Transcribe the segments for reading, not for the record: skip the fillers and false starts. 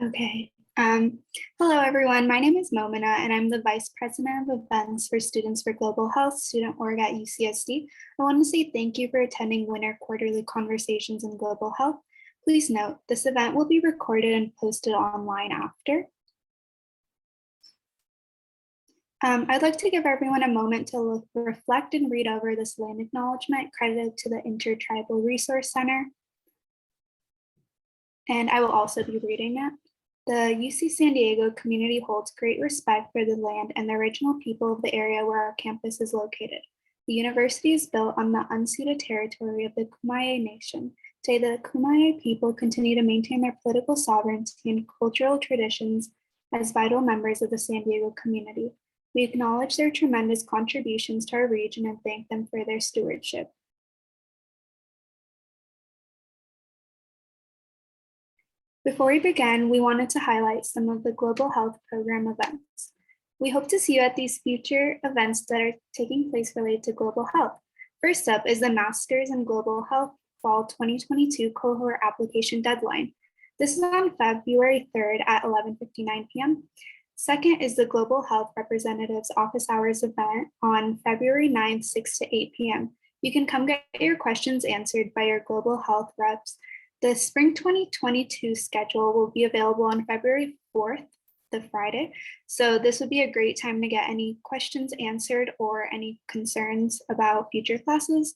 Okay. Hello, everyone. My name is Momina, and I'm the Vice President of Events for Students for Global Health Student Org at UCSD. I want to say thank you for attending Winter Quarterly Conversations in Global Health. Please note, this event will be recorded and posted online after. I'd like to give everyone a moment to reflect and read over this land acknowledgement credited to the Intertribal Resource Center. And I will also be reading it. The UC San Diego community holds great respect for the land and the original people of the area where our campus is located. The university is built on the unceded territory of the Kumeyaay Nation. Today, the Kumeyaay people continue to maintain their political sovereignty and cultural traditions as vital members of the San Diego community. We acknowledge their tremendous contributions to our region and thank them for their stewardship. Before we begin, we wanted to highlight some of the Global Health Program events. We hope to see you at these future events that are taking place related to global health. First up is the Masters in Global Health Fall 2022 Cohort application deadline. This is on February 3rd at 11:59 p.m. Second is the Global Health Representatives Office Hours event on February 9th, 6 to 8 p.m. You can come get your questions answered by your global health reps. The spring 2022 schedule will be available on February 4th, the Friday. So this would be a great time to get any questions answered or any concerns about future classes.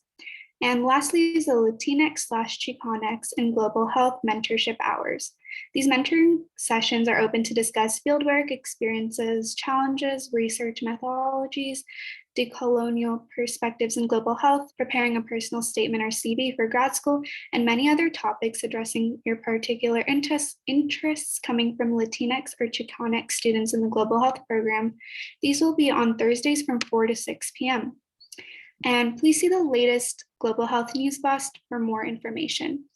And lastly is the Latinx/Cheaponx in Global Health Mentorship Hours. These mentoring sessions are open to discuss fieldwork experiences, challenges, research methodologies, decolonial perspectives in global health, preparing a personal statement or CV for grad school, and many other topics addressing your particular interests coming from Latinx or Cheaponx students in the global health program. These will be on Thursdays from 4 to 6 p.m. And please see the latest Global Health News Blast for more information.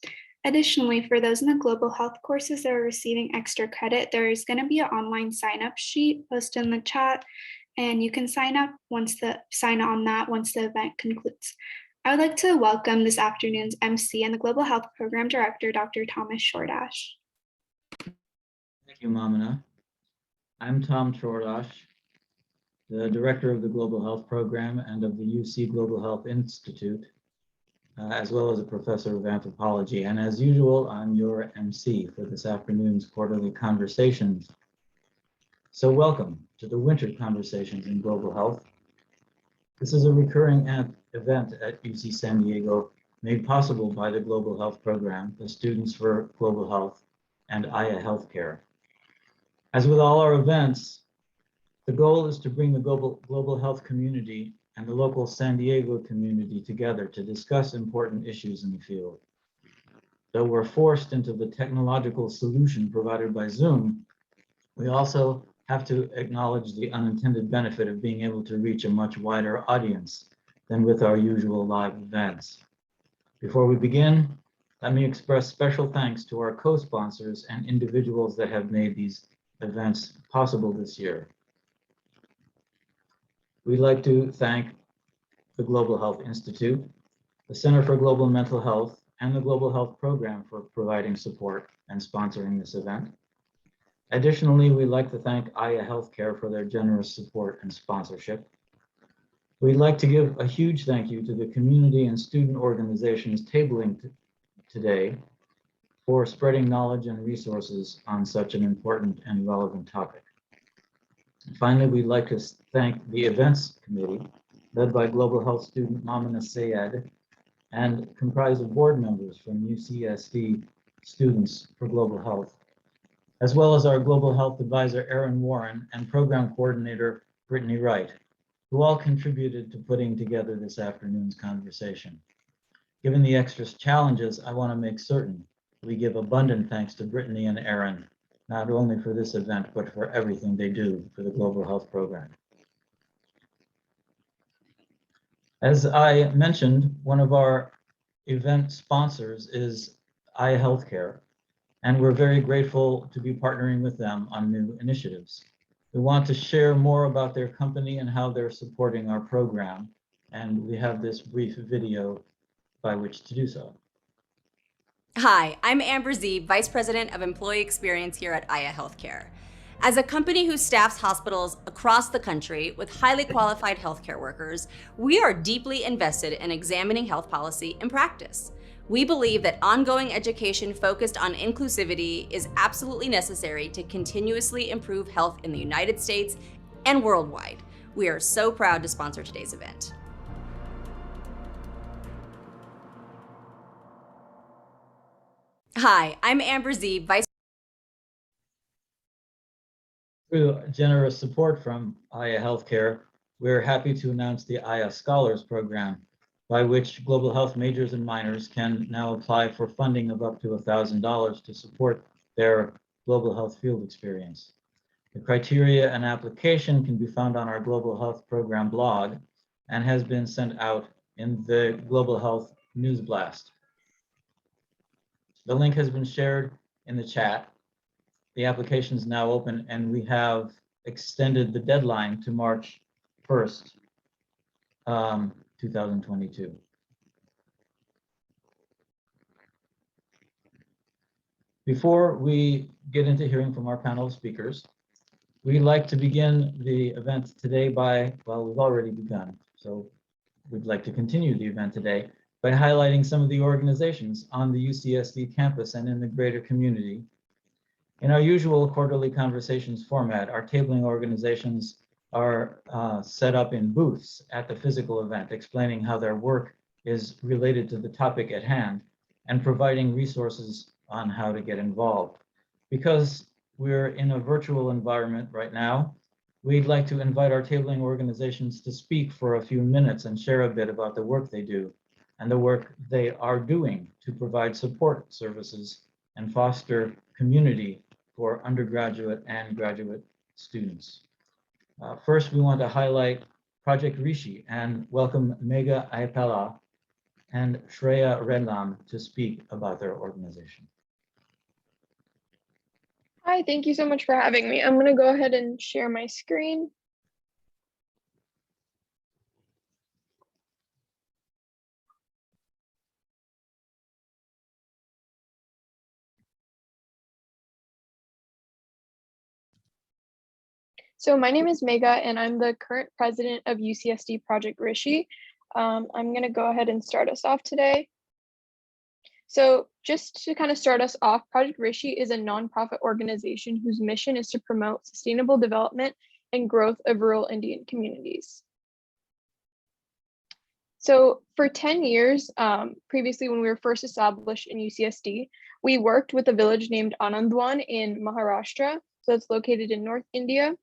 Additionally, for those in the global health courses that are receiving extra credit, there is going to be an online sign-up sheet posted in the chat, and you can sign on that once the event concludes. I would like to welcome this afternoon's MC and the Global Health Program Director, Dr. Thomas Shordash. Thank you, Momina. I'm Tom Shordash, the Director of the Global Health Program and of the UC Global Health Institute, as well as a Professor of Anthropology. And as usual, I'm your MC for this afternoon's quarterly conversations. So welcome to the Winter Conversations in Global Health. This is a recurring event at UC San Diego made possible by the Global Health Program, the Students for Global Health, and Aya Healthcare. As with all our events, the goal is to bring the global health community and the local San Diego community together to discuss important issues in the field. Though we're forced into the technological solution provided by Zoom, we also have to acknowledge the unintended benefit of being able to reach a much wider audience than with our usual live events. Before we begin, let me express special thanks to our co-sponsors and individuals that have made these events possible this year. We'd like to thank the Global Health Institute, the Center for Global Mental Health, and the Global Health Program for providing support and sponsoring this event. Additionally, we'd like to thank Aya Healthcare for their generous support and sponsorship. We'd like to give a huge thank you to the community and student organizations tabling today for spreading knowledge and resources on such an important and relevant topic. And finally, we'd like to thank the events committee led by Global Health student Momina Sayed and comprised of board members from UCSD Students for Global Health, as well as our Global Health Advisor, Erin Warren, and Program Coordinator, Brittany Wright, who all contributed to putting together this afternoon's conversation. Given the extra challenges, I want to make certain we give abundant thanks to Brittany and Erin, not only for this event, but for everything they do for the Global Health Program. As I mentioned, one of our event sponsors is Aya Healthcare, and we're very grateful to be partnering with them on new initiatives. We want to share more about their company and how they're supporting our program, and we have this brief video by which to do so. Hi, I'm Amber Zeeb, Vice President of Employee Experience here at Aya Healthcare. As a company who staffs hospitals across the country with highly qualified healthcare workers, we are deeply invested in examining health policy and practice. We believe that ongoing education focused on inclusivity is absolutely necessary to continuously improve health in the United States and worldwide. We are so proud to sponsor today's event. Hi, I'm Amber Zeeb, Vice. Through generous support from Aya Healthcare, we're happy to announce the Aya Scholars Program, by which global health majors and minors can now apply for funding of up to $1,000 to support their global health field experience. The criteria and application can be found on our Global Health Program blog and has been sent out in the Global Health News Blast. The link has been shared in the chat. The application is now open and we have extended the deadline to March 1st, 2022. Before we get into hearing from our panel of speakers, we'd like to begin the event today by, well, we've already begun, so we'd like to continue the event today by highlighting some of the organizations on the UCSD campus and in the greater community. In our usual quarterly conversations format, our tabling organizations are set up in booths at the physical event, explaining how their work is related to the topic at hand and providing resources on how to get involved. Because we're in a virtual environment right now, we'd like to invite our tabling organizations to speak for a few minutes and share a bit about the work they do and the work they are doing to provide support services and foster community for undergraduate and graduate students. First, we want to highlight Project Rishi and welcome Megha Ayapala and Shreya Redlam to speak about their organization. Hi, thank you so much for having me. I'm going to go ahead and share my screen. So my name is Megha and I'm the current president of UCSD Project Rishi. I'm going to go ahead and start us off today. So just to kind of start us off, Project Rishi is a nonprofit organization whose mission is to promote sustainable development and growth of rural Indian communities. So for 10 years, previously when we were first established in UCSD, we worked with a village named Anandwan in Maharashtra. So it's located in North India.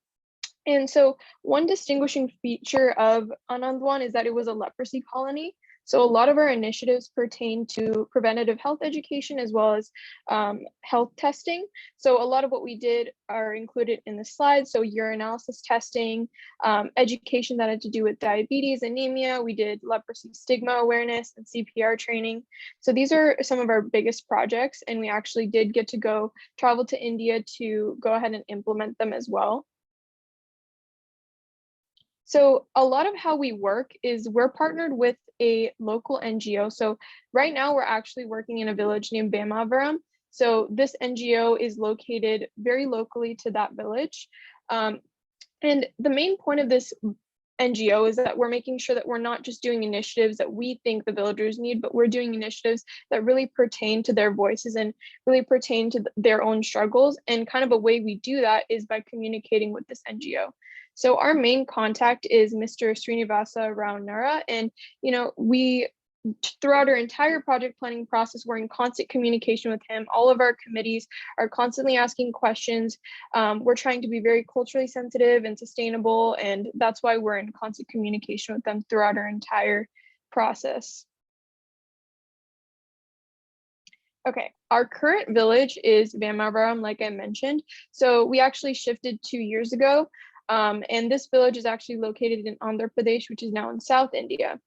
And so one distinguishing feature of Anandwan is that it was a leprosy colony. So a lot of our initiatives pertain to preventative health education as well as health testing. So a lot of what we did are included in the slides. So urinalysis testing, education that had to do with diabetes, anemia. We did leprosy stigma awareness and CPR training. So these are some of our biggest projects. And we actually did get to travel to India to go ahead and implement them as well. So a lot of how we work is we're partnered with a local NGO. So right now we're actually working in a village named Bemavaram. So this NGO is located very locally to that village. And the main point of this NGO is that we're making sure that we're not just doing initiatives that we think the villagers need, but we're doing initiatives that really pertain to their voices and really pertain to their own struggles. And kind of a way we do that is by communicating with this NGO. So our main contact is Mr. Srinivasa Rao Nara, and we throughout our entire project planning process, we're in constant communication with him. All of our committees are constantly asking questions. We're trying to be very culturally sensitive and sustainable, and that's why we're in constant communication with them throughout our entire process. Okay, our current village is Bemavaram, like I mentioned. So we actually shifted 2 years ago, and this village is actually located in Andhra Pradesh, which is now in South India.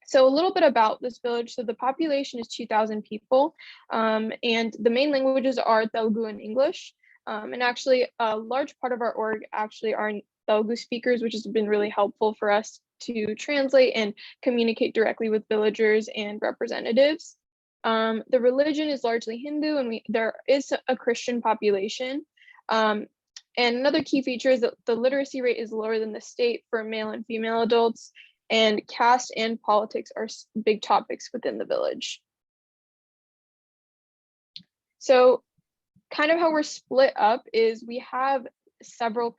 So a little bit about this village. So the population is 2,000 people, and the main languages are Telugu and English. And actually a large part of our org actually are Telugu speakers, which has been really helpful for us to translate and communicate directly with villagers and representatives. The religion is largely Hindu, and there is a Christian population. And another key feature is that the literacy rate is lower than the state for male and female adults, and caste and politics are big topics within the village. So kind of how we're split up is we have several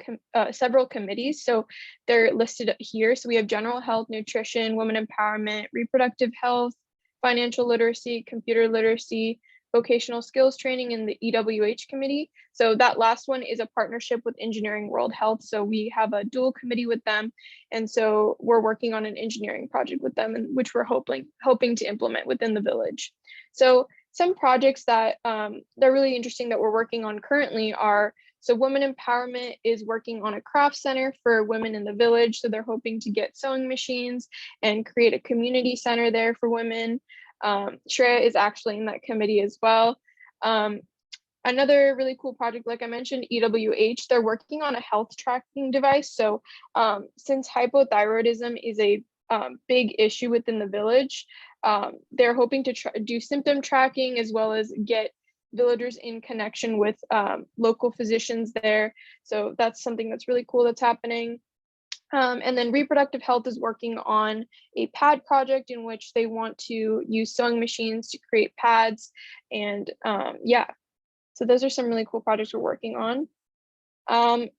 committees. So they're listed here. So we have general health, nutrition, women empowerment, reproductive health, financial literacy, computer literacy, vocational skills training, and the EWH committee. So that last one is a partnership with Engineering World Health. So we have a dual committee with them. And so we're working on an engineering project with them, which we're hoping to implement within the village. So some projects that they're really interesting that we're working on currently are, so Women Empowerment is working on a craft center for women in the village. So they're hoping to get sewing machines and create a community center there for women. Shreya is actually in that committee as well. Another really cool project, like I mentioned, EWH, they're working on a health tracking device. So since hypothyroidism is a big issue within the village, they're hoping to do symptom tracking as well as get villagers in connection with local physicians there. So that's something that's really cool that's happening. And then reproductive health is working on a pad project in which they want to use sewing machines to create pads. And yeah, so those are some really cool projects we're working on.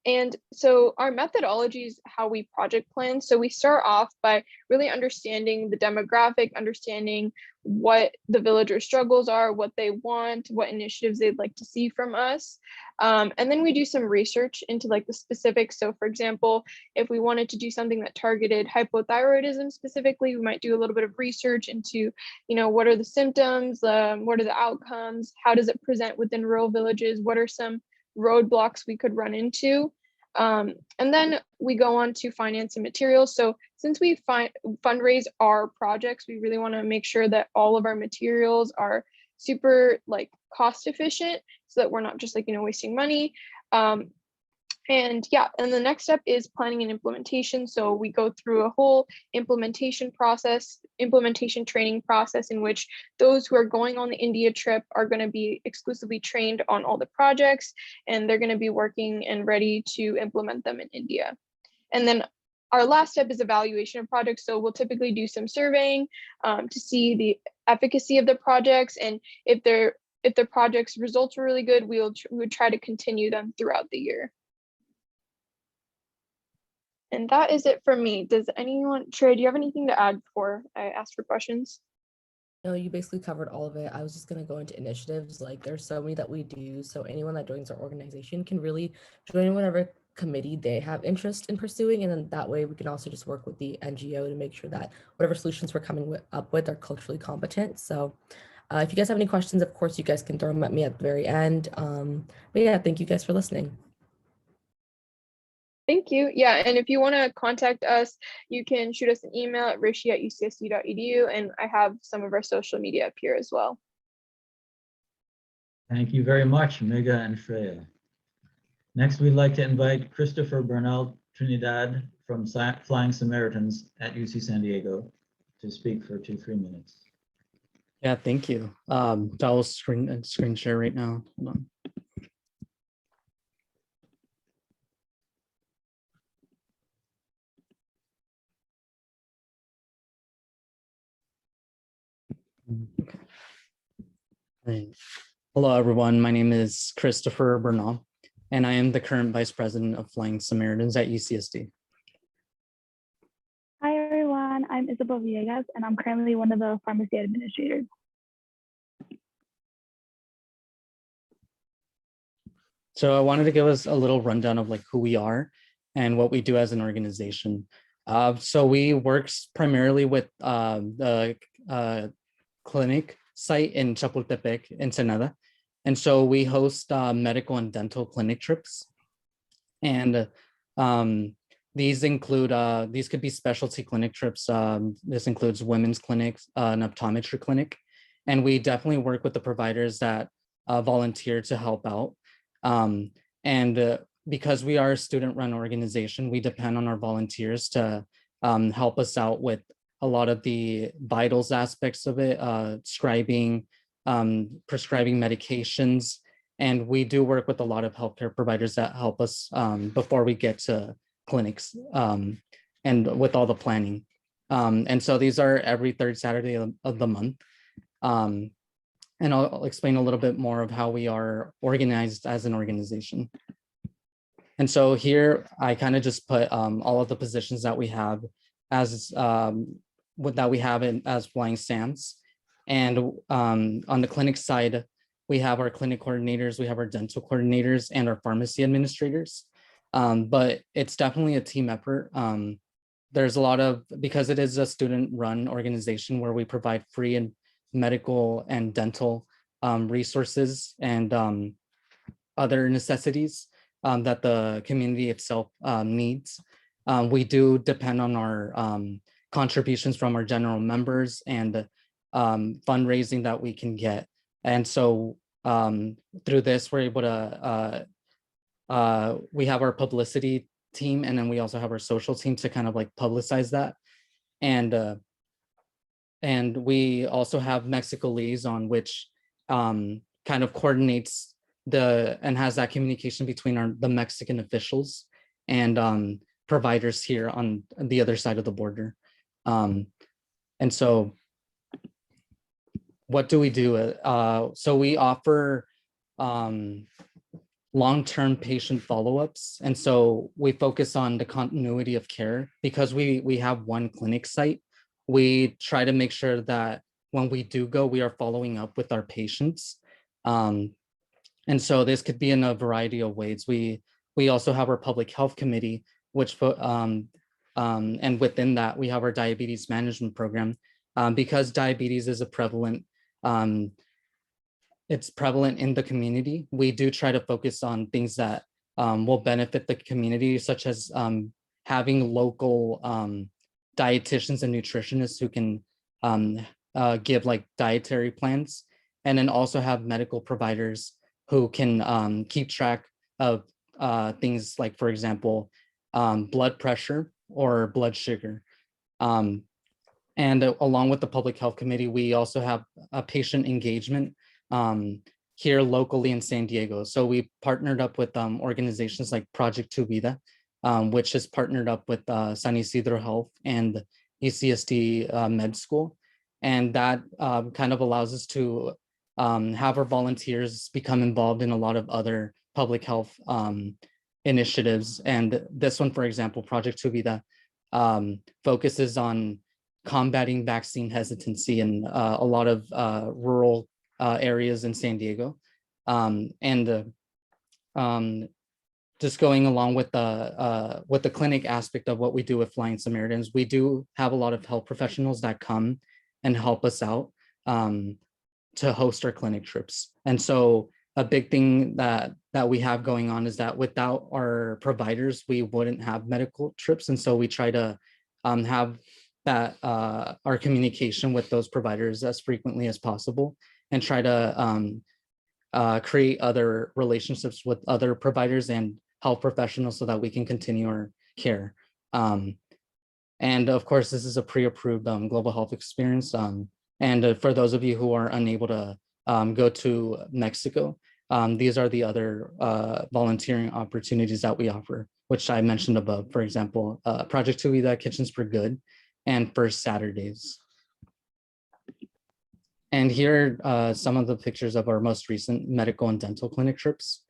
And so our methodology is how we project plan. So we start off by really understanding the demographic, understanding what the villagers' struggles are, what they want, what initiatives they'd like to see from us. And then we do some research into like the specifics. So for example, if we wanted to do something that targeted hypothyroidism specifically, we might do a little bit of research into, you know, what are the symptoms, what are the outcomes, how does it present within rural villages, what are some roadblocks we could run into. And then we go on to finance and materials. So since we fundraise our projects, we really want to make sure that all of our materials are super like cost efficient so that we're not just like, you know, wasting money. And yeah, and the next step is planning and implementation. So we go through a whole implementation training process in which those who are going on the India trip are going to be exclusively trained on all the projects, and they're going to be working and ready to implement them in India. And then our last step is evaluation of projects. So we'll typically do some surveying to see the efficacy of the projects, and if the project's results were really good, we would try to continue them throughout the year. And that is it for me. Does anyone, Trey, do you have anything to add before I ask for questions? No, you basically covered all of it. I was just going to go into initiatives. Like there's so many that we do. So anyone that joins our organization can really join whatever committee they have interest in pursuing. And then that way we can also just work with the NGO to make sure that whatever solutions we're coming up with are culturally competent. So if you guys have any questions, of course, you guys can throw them at me at the very end. But yeah, thank you guys for listening. Thank you. Yeah, and if you want to contact us, you can shoot us an email at rishi@ucsd.edu, and I have some of our social media up here as well. Thank you very much, Megha and Shreya. Next, we'd like to invite Christopher Bernal Trinidad from Flying Samaritans at UC San Diego to speak for 2-3 minutes. Yeah, thank you. I'll screen share right now. Hold on. Okay. Right. Hello, everyone. My name is Christopher Bernal, and I am the current Vice President of Flying Samaritans at UCSD. Hi, everyone. I'm Isabel Villegas, and I'm currently one of the pharmacy administrators. So I wanted to give us a little rundown of like who we are and what we do as an organization. So we work primarily with the clinic site in Chapultepec, Ensenada. And so we host medical and dental clinic trips. And these include, these could be specialty clinic trips. This includes women's clinics, an optometry clinic. And we definitely work with the providers that volunteer to help out. Because we are a student-run organization, we depend on our volunteers to help us out with a lot of the vitals aspects of it, scribing, prescribing medications. And we do work with a lot of healthcare providers that help us before we get to clinics and with all the planning. And so these are every third Saturday of the month. And I'll explain a little bit more of how we are organized as an organization. And so here I kind of just put all of the positions that we have as as flying SAMs. And on the clinic side, we have our clinic coordinators, we have our dental coordinators, and our pharmacy administrators. But it's definitely a team effort. There's a lot of, because it is a student-run organization where we provide free and medical and dental resources and other necessities that the community itself needs. We do depend on our contributions from our general members and fundraising that we can get. And so through this, we're able to, we have our publicity team, and then we also have our social team to kind of like publicize that. And we also have Mexico Liaison, which kind of coordinates and has that communication between the Mexican officials and providers here on the other side of the border. And so what do we do? So we offer long-term patient follow-ups. And so we focus on the continuity of care because we have one clinic site. We try to make sure that when we do go, we are following up with our patients. And so this could be in a variety of ways. We also have our public health committee, which and within that we have our diabetes management program. Because diabetes is a prevalent, it's prevalent in the community. We do try to focus on things that will benefit the community, such as having local dietitians and nutritionists who can give like dietary plans, and then also have medical providers who can keep track of things like, for example, blood pressure or blood sugar. And along with the public health committee, we also have a patient engagement here locally in San Diego. So we partnered up with organizations like Project Tu Vida, which is partnered up with San Isidro Health and UCSD Med School. And that kind of allows us to have our volunteers become involved in a lot of other public health initiatives. And this one, for example, Project Tu Vida, focuses on combating vaccine hesitancy in a lot of rural areas in San Diego. Just going along with the clinic aspect of what we do with Flying Samaritans, we do have a lot of health professionals that come and help us out to host our clinic trips. And so a big thing that we have going on is that without our providers, we wouldn't have medical trips. And so we try to have that our communication with those providers as frequently as possible, and try to create other relationships with other providers and health professionals so that we can continue our care. And of course, this is a pre-approved global health experience. And for those of you who are unable to go to Mexico, these are the other volunteering opportunities that we offer, which I mentioned above. For example, Project Tu Vida, Kitchens for Good, and First Saturdays. And here are some of the pictures of our most recent medical and dental clinic trips.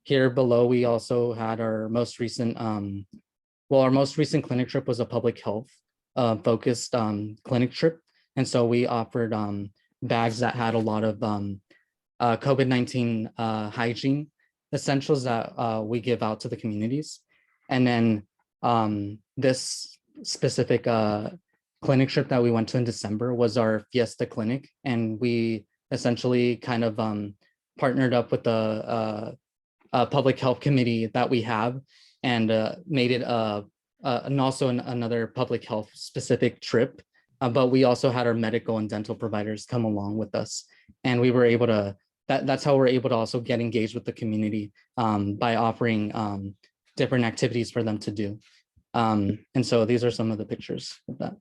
Here below, we also had our most recent, our most recent clinic trip was a public health focused clinic trip. And so we offered bags that had a lot of COVID-19 hygiene essentials that we give out to the communities. And then this specific clinic trip that we went to in December was our Fiesta Clinic. And we essentially kind of partnered up with the public health committee that we have and made it and also another public health specific trip. But we also had our medical and dental providers come along with us. And we were able to, that's how we're able to also get engaged with the community by offering different activities for them to do. And so these are some of the pictures of that.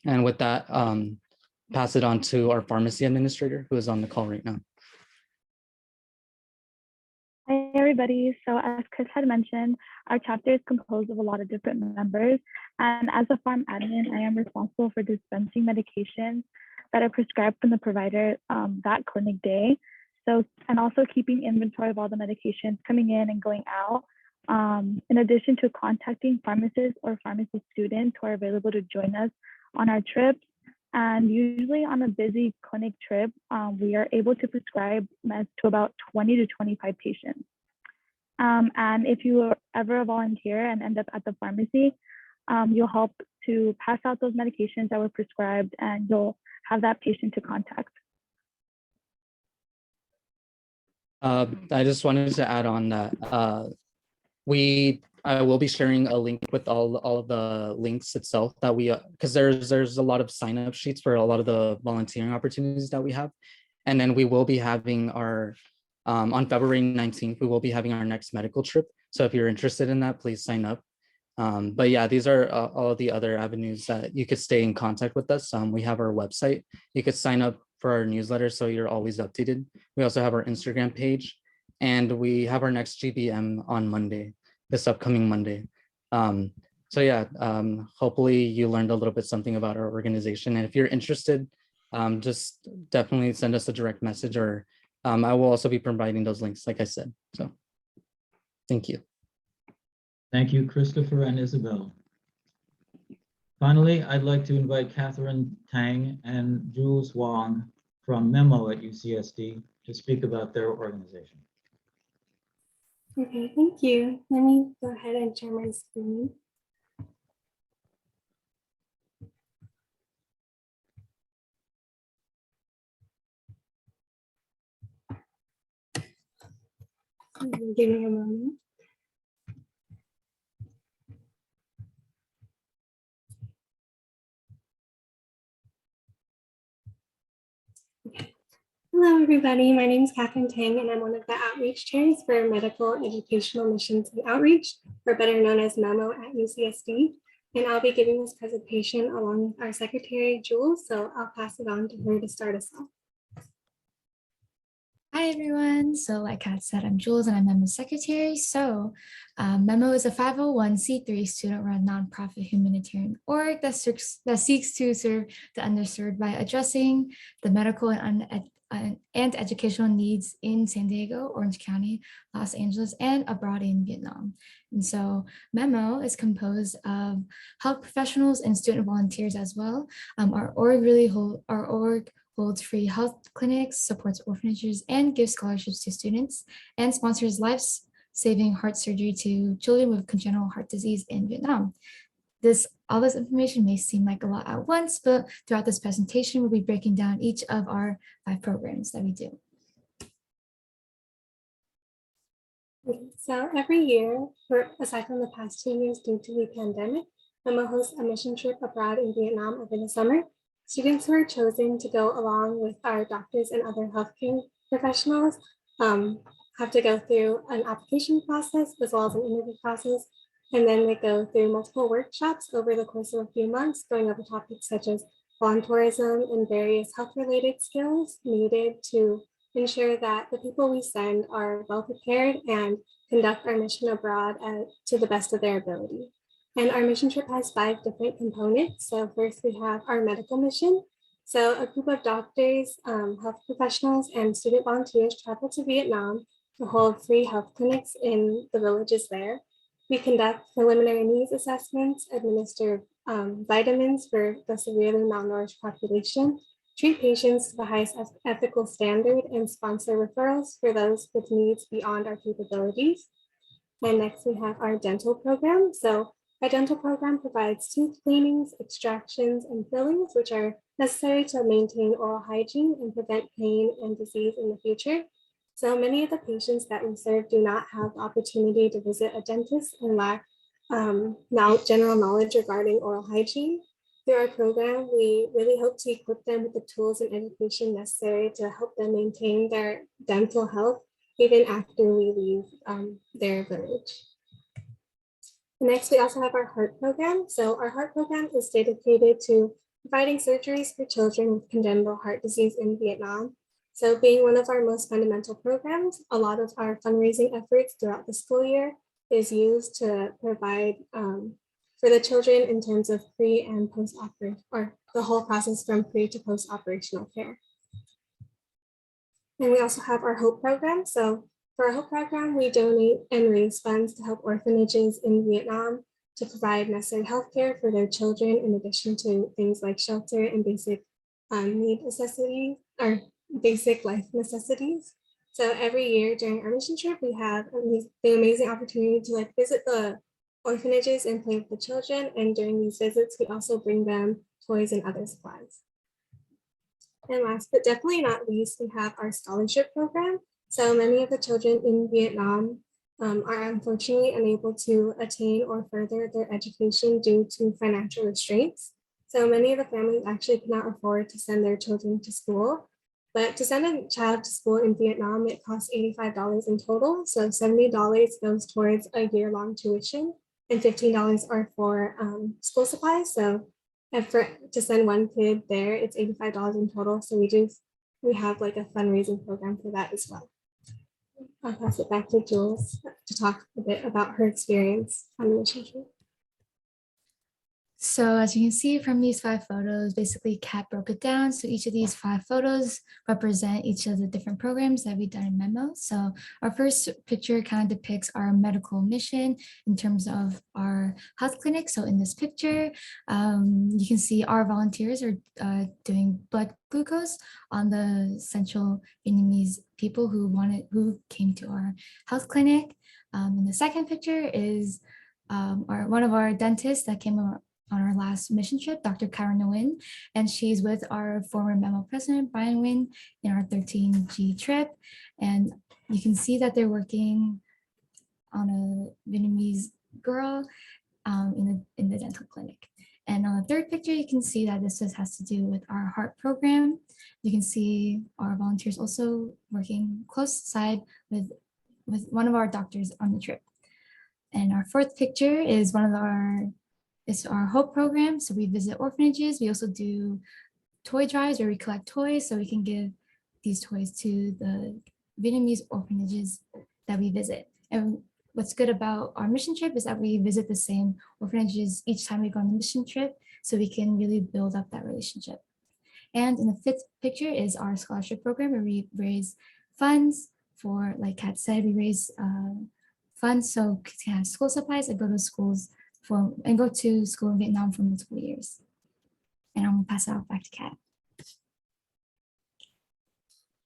And with that, pass it on to our pharmacy administrator who is on the call right now. Hi, everybody. So as Chris had mentioned, our chapter is composed of a lot of different members. And as a pharm admin, I am responsible for dispensing medications that are prescribed from the provider that clinic day. So, and also keeping inventory of all the medications coming in and going out. In addition to contacting pharmacists or pharmacy students who are available to join us on our trips. And usually on a busy clinic trip, we are able to prescribe meds to about 20 to 25 patients. And if you ever volunteer and end up at the pharmacy, you'll help to pass out those medications that were prescribed and you'll have that patient to contact. I just wanted to add on that I will be sharing a link with all of the links itself that we, because there's a lot of sign up sheets for a lot of the volunteering opportunities that we have. And then we will be having our, on February 19th, we will be having our next medical trip. So if you're interested in that, please sign up. But yeah, these are all of the other avenues that you could stay in contact with us. We have our website. You could sign up for our newsletter so you're always updated. We also have our Instagram page and we have our next GBM on Monday, this upcoming Monday. So yeah, hopefully you learned a little bit something about our organization. And if you're interested, just definitely send us a direct message or I will also be providing those links, like I said. So thank you. Thank you, Christopher and Isabel. Finally, I'd like to invite Catherine Tang and Jules Wong from Memo at UCSD to speak about their organization. Okay, thank you. Let me go ahead and share my screen. Give me a moment. Hello, everybody. My name is Catherine Tang, and I'm one of the outreach chairs for Medical Educational Missions and Outreach, or better known as Memo at UCSD. And I'll be giving this presentation along with our secretary, Jules, so I'll pass it on to her to start us off. Hi, everyone. So like Kat said, I'm Jules and I'm Memo's secretary. So Memo is a 501c3 student-run nonprofit humanitarian org that seeks to serve the underserved by addressing the medical and educational needs in San Diego, Orange County, Los Angeles, and abroad in Vietnam. And so Memo is composed of health professionals and student volunteers as well. Our org holds free health clinics, supports orphanages, and gives scholarships to students, and sponsors life-saving heart surgery to children with congenital heart disease in Vietnam. All this information may seem like a lot at once, but throughout this presentation, we'll be breaking down each of our 5 programs that we do. So every year, aside from the past 2 years due to the pandemic, Memo hosts a mission trip abroad in Vietnam over the summer. Students who are chosen to go along with our doctors and other healthcare professionals have to go through an application process as well as an interview process. And then they go through multiple workshops over the course of a few months, going over topics such as volunteerism and various health-related skills needed to ensure that the people we send are well prepared and conduct our mission abroad to the best of their ability. And our mission trip has 5 different components. So first we have our medical mission. So a group of doctors, health professionals, and student volunteers travel to Vietnam to hold free health clinics in the villages there. We conduct preliminary needs assessments, administer vitamins for the severely malnourished population, treat patients to the highest ethical standard, and sponsor referrals for those with needs beyond our capabilities. And next we have our dental program. So our dental program provides tooth cleanings, extractions, and fillings, which are necessary to maintain oral hygiene and prevent pain and disease in the future. So many of the patients that we serve do not have the opportunity to visit a dentist and lack general knowledge regarding oral hygiene. Through our program, we really hope to equip them with the tools and education necessary to help them maintain their dental health even after we leave their village. Next, we also have our heart program. So our heart program is dedicated to providing surgeries for children with congenital heart disease in Vietnam. So being one of our most fundamental programs, a lot of our fundraising efforts throughout the school year is used to provide for the children in terms of pre and post-operative, or the whole process from pre to post-operational care. And we also have our HOPE program. So for our HOPE program, we donate and raise funds to help orphanages in Vietnam to provide necessary healthcare for their children, in addition to things like shelter and basic need necessities, or basic life necessities. So every year during our mission trip, we have the amazing opportunity to visit the orphanages and play with the children. And during these visits, we also bring them toys and other supplies. And last but definitely not least, we have our scholarship program. So many of the children in Vietnam are unfortunately unable to attain or further their education due to financial restraints. So many of the families actually cannot afford to send their children to school. But to send a child to school in Vietnam, it costs $85 in total. So $70 goes towards a year-long tuition, and $15 are for school supplies. So to send one kid there, it's $85 in total. So we have like a fundraising program for that as well. I'll pass it back to Jules to talk a bit about her experience on the mission trip. So as you can see from these 5 photos, basically Kat broke it down. So each of these 5 photos represent each of the different programs that we've done in Memo. So our first picture kind of depicts our medical mission in terms of our health clinic. So in this picture, you can see our volunteers are doing blood glucose on the Central Vietnamese people who came to our health clinic. And the second picture is one of our dentists that came on our last mission trip, Dr. Karen Nguyen, and she's with our former Memo president, Brian Nguyen, in our 13G trip. And you can see that they're working on a Vietnamese girl in the dental clinic. And on the third picture, you can see that this has to do with our heart program. You can see our volunteers also working close side with one of our doctors on the trip. And our fourth picture is it's our HOPE program. So we visit orphanages. We also do toy drives where we collect toys so we can give these toys to the Vietnamese orphanages that we visit. And what's good about our mission trip is that we visit the same orphanages each time we go on the mission trip, so we can really build up that relationship. And in the fifth picture is our scholarship program where we raise funds for, like Kat said, we raise funds so kids can have school supplies and go to school in Vietnam for multiple years. And I'm gonna pass it off back to Kat.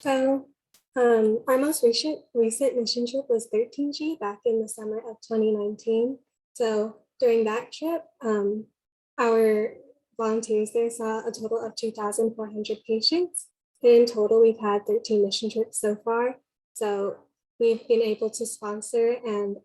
So our most recent mission trip was 13G back in the summer of 2019. So during that trip, our volunteers there saw a total of 2,400 patients. And in total, we've had 13 mission trips so far. So we've been able to sponsor and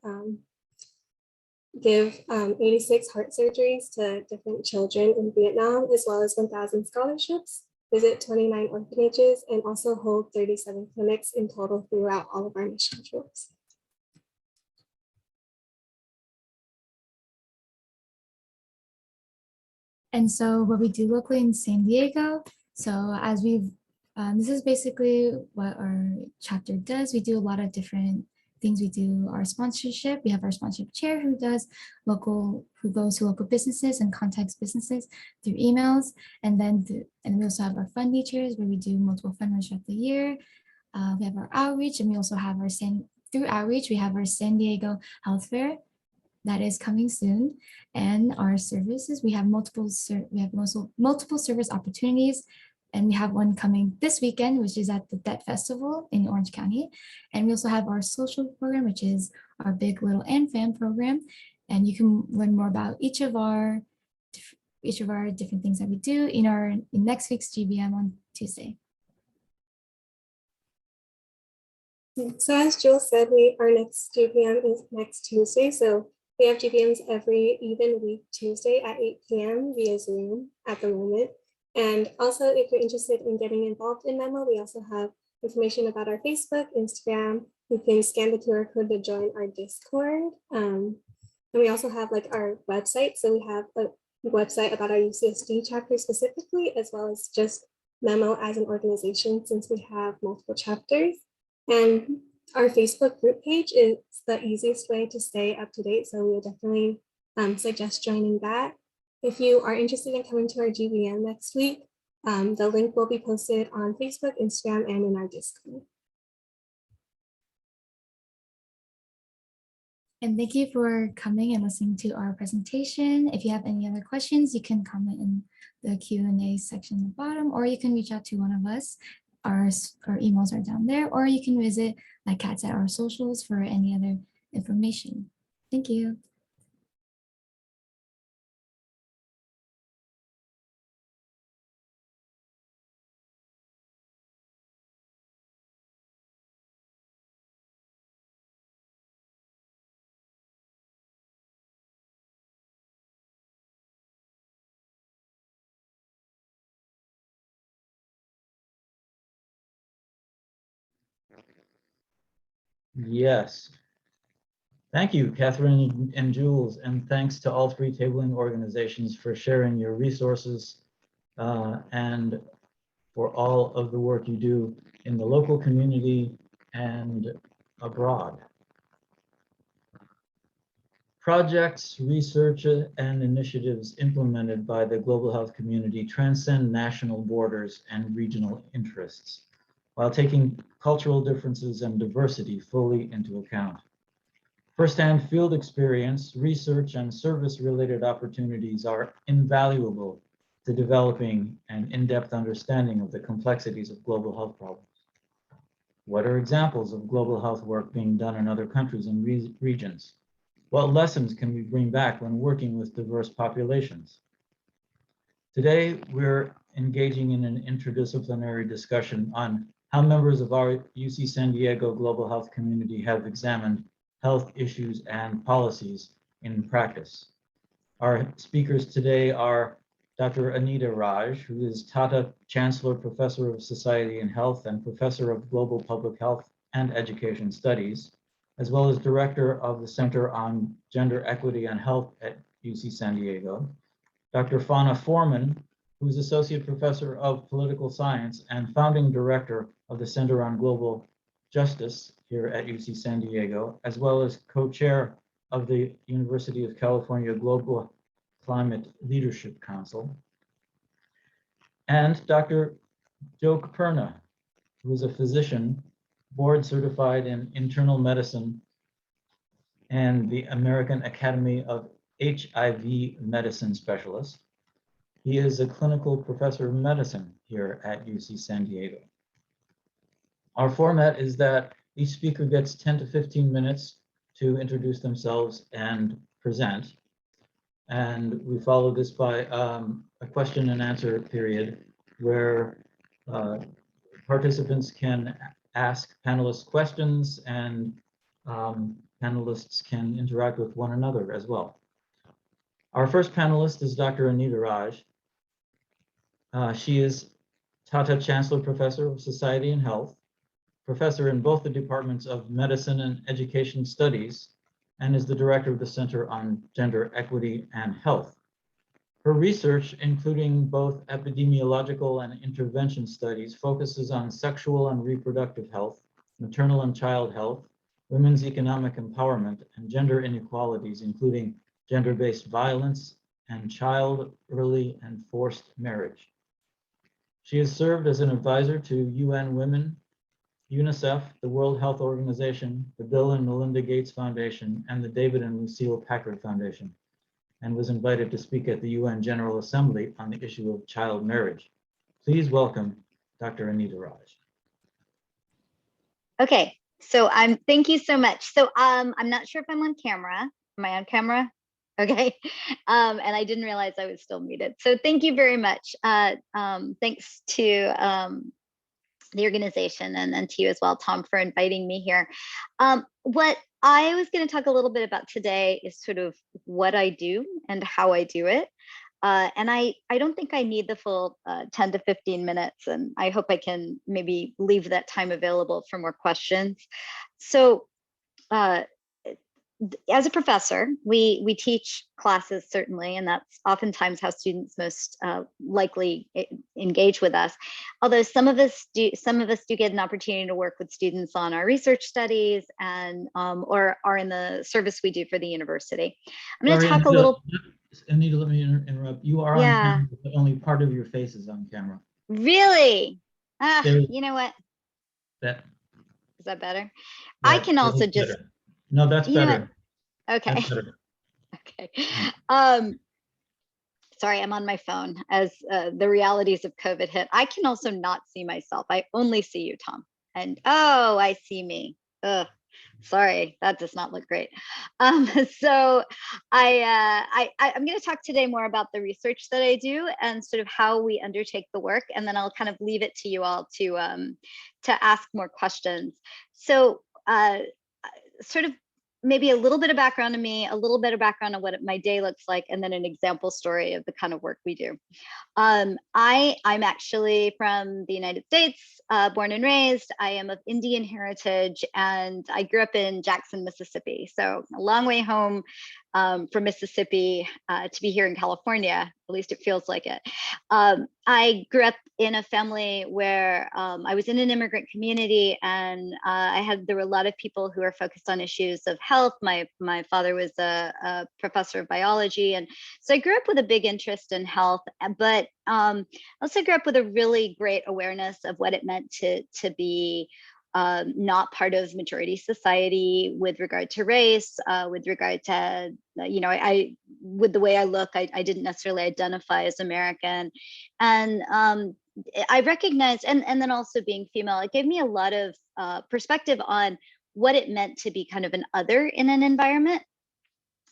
give 86 heart surgeries to different children in Vietnam, as well as 1,000 scholarships, visit 29 orphanages, and also hold 37 clinics in total throughout all of our mission trips. And so what we do locally in San Diego, so as this is basically what our chapter does. We do a lot of different things. We do our sponsorship. We have our sponsorship chair who goes to local businesses and contacts businesses through emails. And we also have our fund teachers where we do multiple fundraisers throughout the year. We have our outreach, and we also have through outreach, we have our San Diego Health Fair that is coming soon. And our services, we have multiple service opportunities. And we have one coming this weekend, which is at the Debt Festival in Orange County. And we also have our social program, which is our Big, Little, and Fam program. And you can learn more about each of our different things that we do in next week's GBM on Tuesday. So as Jules said, our next GBM is next Tuesday. So we have GBMs every even week Tuesday at 8 p.m. via Zoom at the moment. And also, if you're interested in getting involved in Memo, we also have information about our Facebook, Instagram. You can scan the QR code to join our Discord. And we also have our website. So we have website about our UCSD chapter specifically, as well as just Memo as an organization, since we have multiple chapters. And our Facebook group page is the easiest way to stay up to date, so we would definitely suggest joining that. If you are interested in coming to our GBM next week, the link will be posted on Facebook, Instagram, and in our Discord. And thank you for coming and listening to our presentation. If you have any other questions, you can comment in the Q&A section at the bottom, or you can reach out to one of us. Our emails are down there, or you can visit, like Kat said, our socials for any other information. Thank you. Yes. Thank you, Catherine and Jules, and thanks to all three tabling organizations for sharing your resources and for all of the work you do in the local community and abroad. Projects, research, and initiatives implemented by the global health community transcend national borders and regional interests, while taking cultural differences and diversity fully into account. First-hand field experience, research, and service-related opportunities are invaluable to developing an in-depth understanding of the complexities of global health problems. What are examples of global health work being done in other countries and regions? What lessons can we bring back when working with diverse populations? Today, we're engaging in an interdisciplinary discussion on how members of our UC San Diego global health community have examined health issues and policies in practice. Our speakers today are Dr. Anita Raj, who is Tata Chancellor Professor of Society and Health and Professor of Global Public Health and Education Studies, as well as Director of the Center on Gender Equity and Health at UC San Diego. Dr. Fauna Foreman, who is Associate Professor of Political Science and Founding Director of the Center on Global Justice here at UC San Diego, as well as co-chair of the University of California Global Climate Leadership Council. And Dr. Joe Caperna, who is a physician, board certified in internal medicine and the American Academy of HIV Medicine Specialist. He is a clinical professor of medicine here at UC San Diego. Our format is that each speaker gets 10 to 15 minutes to introduce themselves and present. And we follow this by a question and answer period where participants can ask panelists questions and panelists can interact with one another as well. Our first panelist is Dr. Anita Raj. She is Tata Chancellor Professor of Society and Health, professor in both the departments of Medicine and Education Studies, and is the director of the Center on Gender Equity and Health. Her research, including both epidemiological and intervention studies, focuses on sexual and reproductive health, maternal and child health, women's economic empowerment, and gender inequalities, including gender-based violence and child, early, and forced marriage. She has served as an advisor to UN Women, UNICEF, the World Health Organization, the Bill and Melinda Gates Foundation, and the David and Lucille Packard Foundation, and was invited to speak at the UN General Assembly on the issue of child marriage. Please welcome Dr. Anita Raj. Okay, so thank you so much. So I'm not sure if I'm on camera. Am I on camera? Okay, and I didn't realize I was still muted. So thank you very much. Thanks to the organization and to you as well, Tom, for inviting me here. What I was going to talk a little bit about today is sort of what I do and how I do it. And I don't think I need the full 10 to 15 minutes, and I hope I can maybe leave that time available for more questions. So as a professor, we teach classes, certainly, and that's oftentimes how students most likely engage with us. Although some of us do get an opportunity to work with students on our research studies and or are in the service we do for the university. I'm going to talk a little. Anita, let me interrupt. You are on camera, but only part of your face is on camera. Really? You know what? Is that better? I can also just. Better. No, that's better. Okay. That's better. Okay. Sorry, I'm on my phone as the realities of COVID hit. I can also not see myself. I only see you, Tom. And oh, I see me. Ugh. Sorry, that does not look great. So I'm going to talk today more about the research that I do and sort of how we undertake the work, and then I'll kind of leave it to you all to ask more questions. So sort of maybe a little bit of background on me, a little bit of background on what my day looks like, and then an example story of the kind of work we do. I'm actually from the United States, born and raised. I am of Indian heritage, and I grew up in Jackson, Mississippi. So a long way home from Mississippi to be here in California. At least it feels like it. I grew up in a family where I was in an immigrant community, and there were a lot of people who are focused on issues of health. My father was a professor of biology, and so I grew up with a big interest in health, but also grew up with a really great awareness of what it meant to be not part of majority society with regard to race, with regard to, with the way I look, I didn't necessarily identify as American. And I recognized, and then also being female, it gave me a lot of perspective on what it meant to be kind of an other in an environment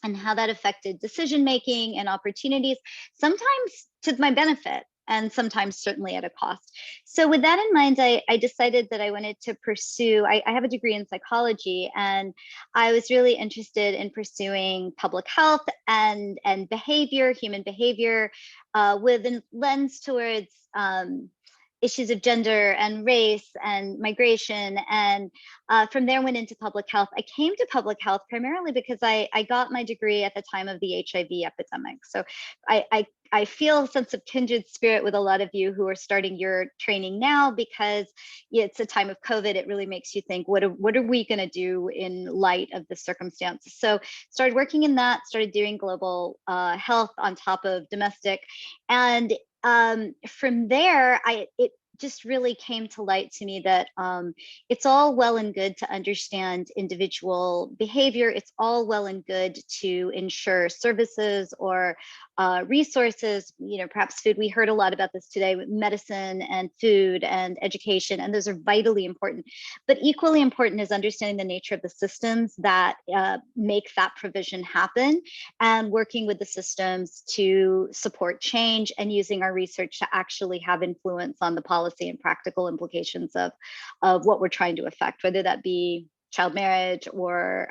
and how that affected decision-making and opportunities, sometimes to my benefit, and sometimes certainly at a cost. So with that in mind, I decided that I wanted to pursue, I have a degree in psychology, and I was really interested in pursuing public health and behavior, human behavior, with a lens towards issues of gender and race and migration. And from there went into public health. I came to public health primarily because I got my degree at the time of the HIV epidemic. So I feel a sense of kindred spirit with a lot of you who are starting your training now, because it's a time of COVID. It really makes you think, what are we going to do in light of the circumstances? So started working in that, started doing global health on top of domestic. And from there, it just really came to light to me that it's all well and good to understand individual behavior. It's all well and good to ensure services or resources, perhaps food. We heard a lot about this today with medicine and food and education, and those are vitally important. But equally important is understanding the nature of the systems that make that provision happen, and working with the systems to support change and using our research to actually have influence on the policy and practical implications of what we're trying to affect, whether that be child marriage or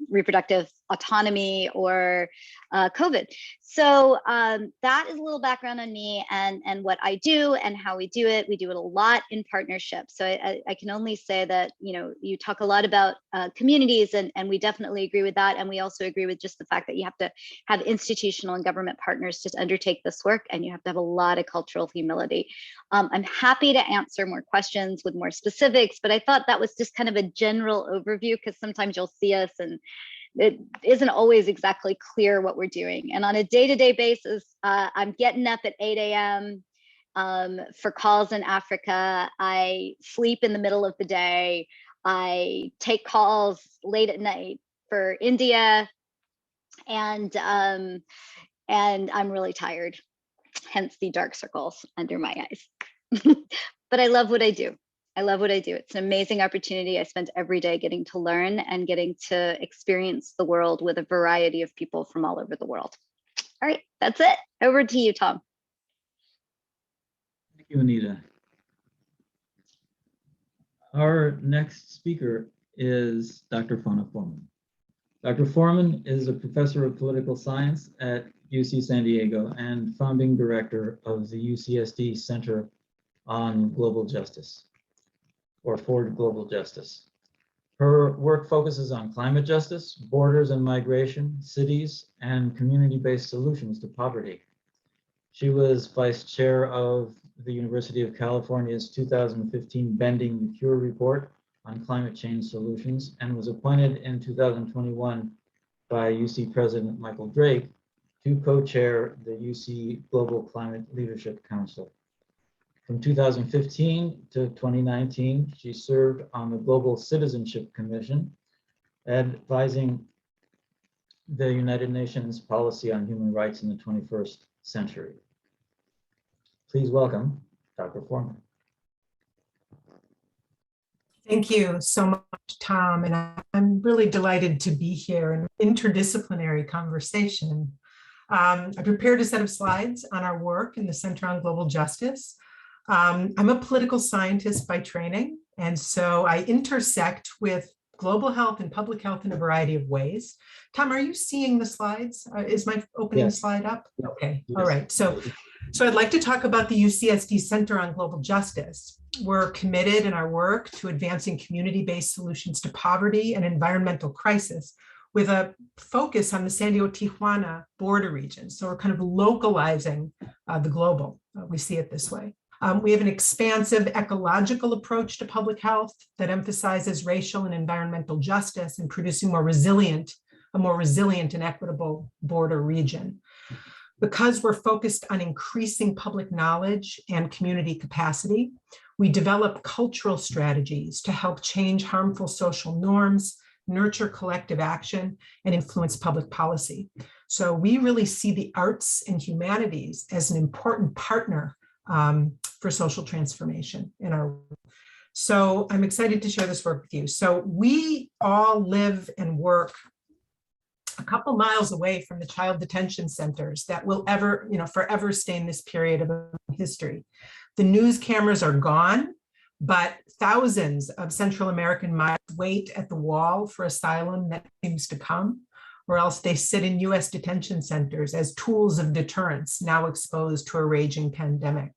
reproductive autonomy or COVID. So that is a little background on me and what I do and how we do it. We do it a lot in partnership. So I can only say that, you talk a lot about communities, and we definitely agree with that. And we also agree with just the fact that you have to have institutional and government partners to undertake this work, and you have to have a lot of cultural humility. I'm happy to answer more questions with more specifics, but I thought that was just kind of a general overview, because sometimes you'll see us and it isn't always exactly clear what we're doing. And on a day-to-day basis, I'm getting up at 8 a.m. For calls in Africa. I sleep in the middle of the day. I take calls late at night for India, and I'm really tired, hence the dark circles under my eyes. But I love what I do. I love what I do. It's an amazing opportunity. I spend every day getting to learn and getting to experience the world with a variety of people from all over the world. All right, that's it. Over to you, Tom. Thank you, Anita. Our next speaker is Dr. Fauna Foreman. Dr. Foreman is a professor of political science at UC San Diego and founding director of the UCSD Center on Global Justice, or for Global Justice. Her work focuses on climate justice, borders and migration, cities, and community-based solutions to poverty. She was vice chair of the University of California's 2015 Bending the Cure report on climate change solutions and was appointed in 2021 by UC President Michael Drake to co-chair the UC Global Climate Leadership Council. From 2015 to 2019, she served on the Global Citizenship Commission, advising the United Nations policy on human rights in the 21st century. Please welcome Dr. Foreman. Thank you so much, Tom. And I'm really delighted to be here in an interdisciplinary conversation. I prepared a set of slides on our work in the Center on Global Justice. I'm a political scientist by training, and so I intersect with global health and public health in a variety of ways. Tom, are you seeing the slides? Is my opening slide up? Okay, all right. So I'd like to talk about the UCSD Center on Global Justice. We're committed in our work to advancing community-based solutions to poverty and environmental crisis with a focus on the San Diego Tijuana border region. So we're kind of localizing the global. We see it this way. We have an expansive ecological approach to public health that emphasizes racial and environmental justice and producing a more resilient and equitable border region. Because we're focused on increasing public knowledge and community capacity, we develop cultural strategies to help change harmful social norms, nurture collective action, and influence public policy. So we really see the arts and humanities as an important partner for social transformation in our work. So I'm excited to share this work with you. So we all live and work a couple miles away from the child detention centers that will forever stain this period of history. The news cameras are gone, but thousands of Central American migrants wait at the wall for asylum that seems to come, or else they sit in US detention centers as tools of deterrence, now exposed to a raging pandemic.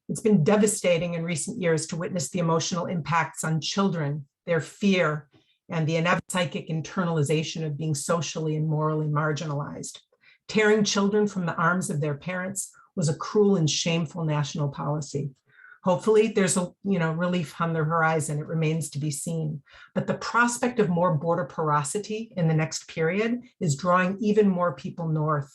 It's been devastating in recent years to witness the emotional impacts on children, their fear, and the inevitable psychic internalization of being socially and morally marginalized. Tearing children from the arms of their parents was a cruel and shameful national policy. Hopefully there's a relief on the horizon. It remains to be seen. But the prospect of more border porosity in the next period is drawing even more people north,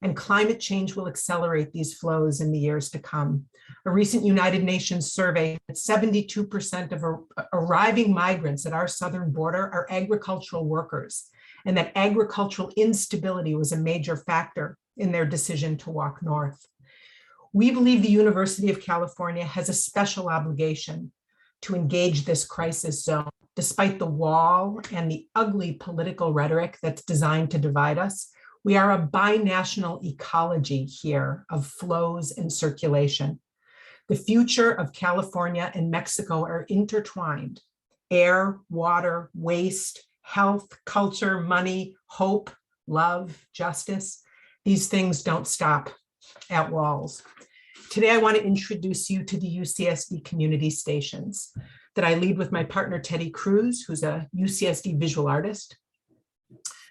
and climate change will accelerate these flows in the years to come. A recent United Nations survey that 72% of arriving migrants at our southern border are agricultural workers, and that agricultural instability was a major factor in their decision to walk north. We believe the University of California has a special obligation to engage this crisis zone, despite the wall and the ugly political rhetoric that's designed to divide us. We are a binational ecology here of flows and circulation. The future of California and Mexico are intertwined. Air, water, waste, health, culture, money, hope, love, justice. These things don't stop at walls. Today, I want to introduce you to the UCSD community stations that I lead with my partner, Teddy Cruz, who's a UCSD visual artist.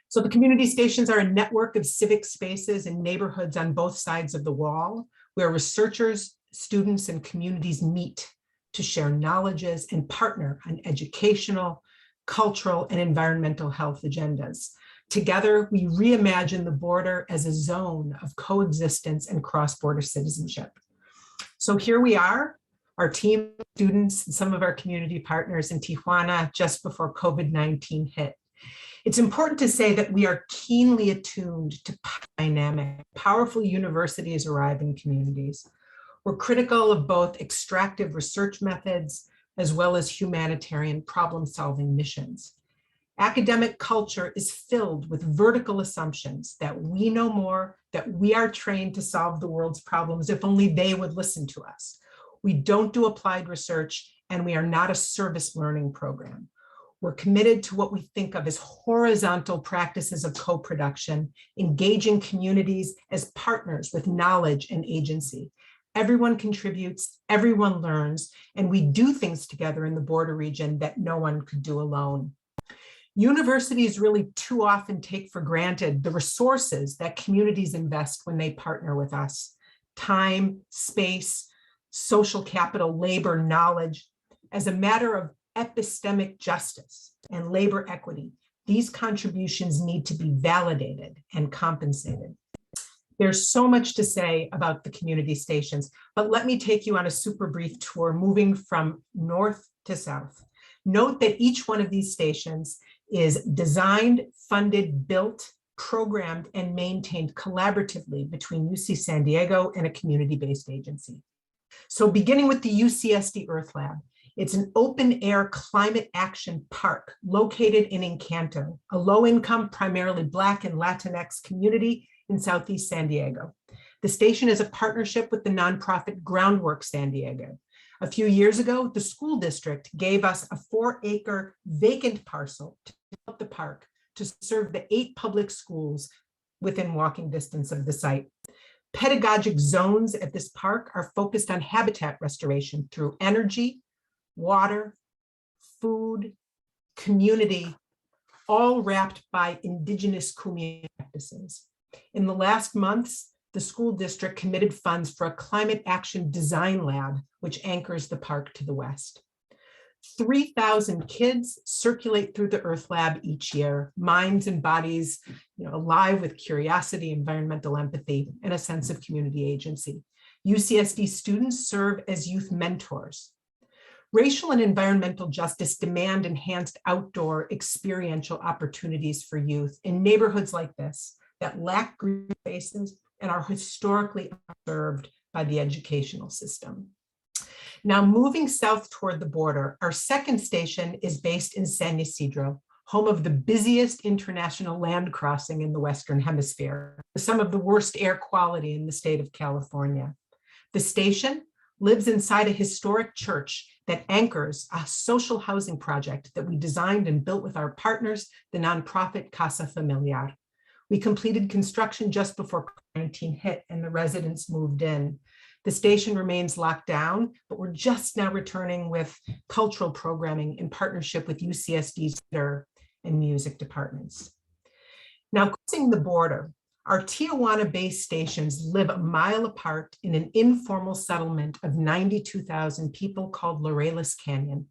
So the community stations are a network of civic spaces and neighborhoods on both sides of the wall, where researchers, students, and communities meet to share knowledges and partner on educational, cultural, and environmental health agendas. Together, we reimagine the border as a zone of coexistence and cross-border citizenship. So here we are, our team of students and some of our community partners in Tijuana just before COVID-19 hit. It's important to say that we are keenly attuned to dynamic, powerful universities arrive in communities. We're critical of both extractive research methods as well as humanitarian problem-solving missions. Academic culture is filled with vertical assumptions that we know more, that we are trained to solve the world's problems if only they would listen to us. We don't do applied research, and we are not a service learning program. We're committed to what we think of as horizontal practices of co-production, engaging communities as partners with knowledge and agency. Everyone contributes, everyone learns, and we do things together in the border region that no one could do alone. Universities really too often take for granted the resources that communities invest when they partner with us: time, space, social capital, labor, knowledge. As a matter of epistemic justice and labor equity, these contributions need to be validated and compensated. There's so much to say about the community stations, but let me take you on a super brief tour moving from north to south. Note that each one of these stations is designed, funded, built, programmed, and maintained collaboratively between UC San Diego and a community-based agency. So beginning with the UCSD Earth Lab, it's an open-air climate action park located in Encanto, a low-income, primarily Black and Latinx community in Southeast San Diego. The station is a partnership with the nonprofit Groundwork San Diego. A few years ago, the school district gave us a 4-acre vacant parcel to develop the park to serve the 8 public schools within walking distance of the site. Pedagogic zones at this park are focused on habitat restoration through energy, water, food, community, all wrapped by indigenous community practices. In the last months, the school district committed funds for a climate action design lab, which anchors the park to the west. 3,000 kids circulate through the Earth Lab each year, minds and bodies, alive with curiosity, environmental empathy, and a sense of community agency. UCSD students serve as youth mentors. Racial and environmental justice demand enhanced outdoor experiential opportunities for youth in neighborhoods like this that lack green spaces and are historically unserved by the educational system. Now, moving south toward the border, our second station is based in San Ysidro, home of the busiest international land crossing in the Western Hemisphere, some of the worst air quality in the state of California. The station lives inside a historic church that anchors a social housing project that we designed and built with our partners, the nonprofit Casa Familiar. We completed construction just before COVID-19 hit and the residents moved in. The station remains locked down, but we're just now returning with cultural programming in partnership with UCSD's theater and music departments. Now, crossing the border, our Tijuana-based stations live a mile apart in an informal settlement of 92,000 people called Laureles Canyon,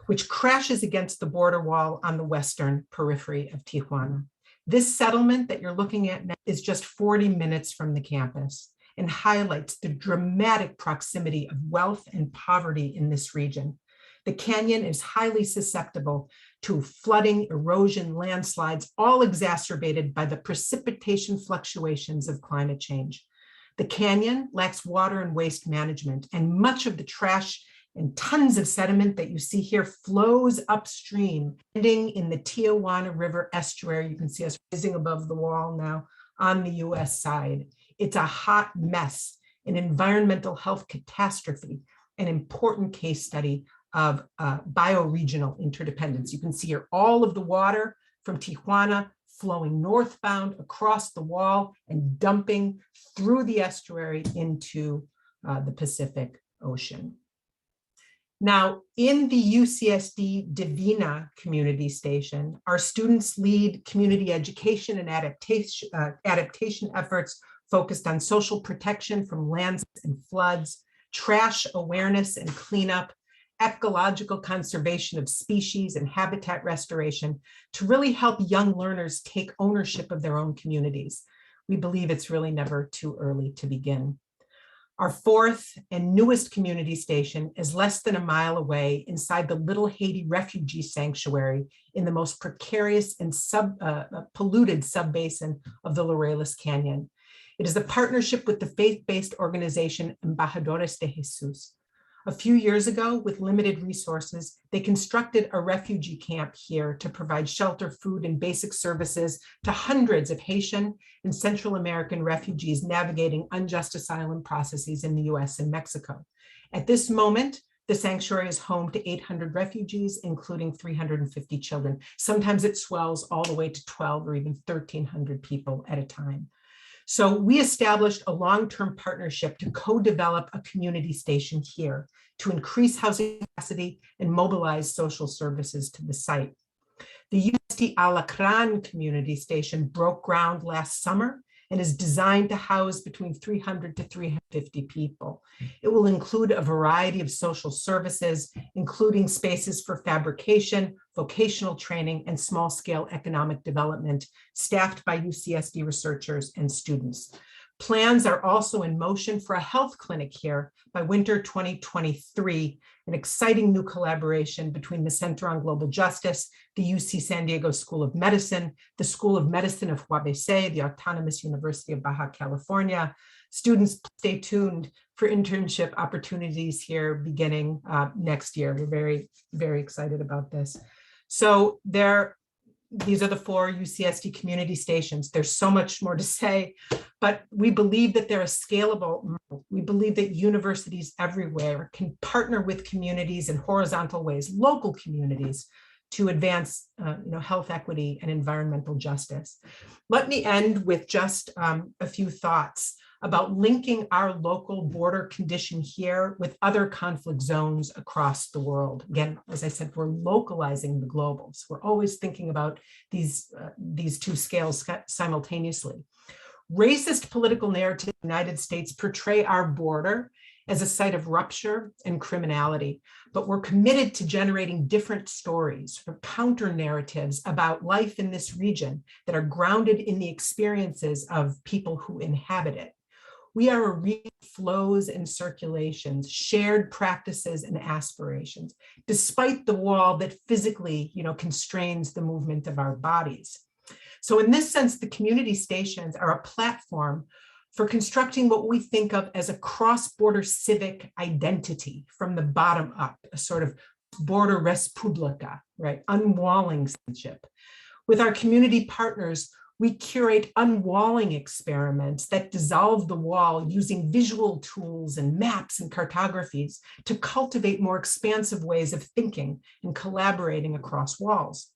which crashes against the border wall on the western periphery of Tijuana. This settlement that you're looking at now is just 40 minutes from the campus and highlights the dramatic proximity of wealth and poverty in this region. The canyon is highly susceptible to flooding, erosion, landslides, all exacerbated by the precipitation fluctuations of climate change. The canyon lacks water and waste management, and much of the trash and tons of sediment that you see here flows upstream, ending in the Tijuana River estuary. You can see us rising above the wall now on the US side. It's a hot mess, an environmental health catastrophe, an important case study of bioregional interdependence. You can see here all of the water from Tijuana flowing northbound across the wall and dumping through the estuary into the Pacific Ocean. Now, in the UCSD Divina community station, our students lead community education and adaptation efforts focused on social protection from lands and floods, trash awareness and cleanup, ecological conservation of species and habitat restoration to really help young learners take ownership of their own communities. We believe it's really never too early to begin. Our fourth and newest community station is less than a mile away inside the Little Haiti Refugee Sanctuary in the most precarious and polluted subbasin of the Laureles Canyon. It is a partnership with the faith-based organization Embajadores de Jesus. A few years ago, with limited resources, they constructed a refugee camp here to provide shelter, food, and basic services to hundreds of Haitian and Central American refugees navigating unjust asylum processes in the US and Mexico. At this moment, the sanctuary is home to 800 refugees, including 350 children. Sometimes it swells all the way to 12 or even 1,300 people at a time. So we established a long-term partnership to co-develop a community station here to increase housing capacity and mobilize social services to the site. The UCSD Alacran community station broke ground last summer and is designed to house between 300 to 350 people. It will include a variety of social services, including spaces for fabrication, vocational training, and small-scale economic development, staffed by UCSD researchers and students. Plans are also in motion for a health clinic here by winter 2023, an exciting new collaboration between the Center on Global Justice, the UC San Diego School of Medicine, the School of Medicine of UABC, the Autonomous University of Baja California. Students, stay tuned for internship opportunities here beginning next year. We're very, very excited about this. So these are the 4 UCSD community stations. There's so much more to say, but we believe that they're a scalable. We believe that universities everywhere can partner with communities in horizontal ways, local communities, to advance health equity and environmental justice. Let me end with just a few thoughts about linking our local border condition here with other conflict zones across the world. Again, as I said, we're localizing the globals. We're always thinking about these 2 scales simultaneously. Racist political narratives in the United States portray our border as a site of rupture and criminality, but we're committed to generating different stories or counter narratives about life in this region that are grounded in the experiences of people who inhabit it. We are a region of flows and circulations, shared practices and aspirations, despite the wall that physically, constrains the movement of our bodies. So in this sense, the community stations are a platform for constructing what we think of as a cross-border civic identity from the bottom up, a sort of border respublica, right? Unwalling citizenship. With our community partners, we curate unwalling experiments that dissolve the wall using visual tools and maps and cartographies to cultivate more expansive ways of thinking and collaborating across walls.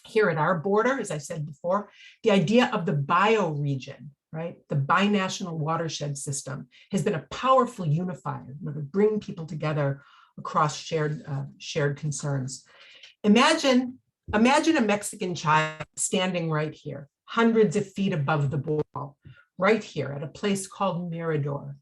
Here at our border, as I said before, the idea of the bioregion, right, the binational watershed system, has been a powerful unifier to bring people together across shared concerns. Imagine a Mexican child standing right here, hundreds of feet above the wall, right here at a place called Mirador.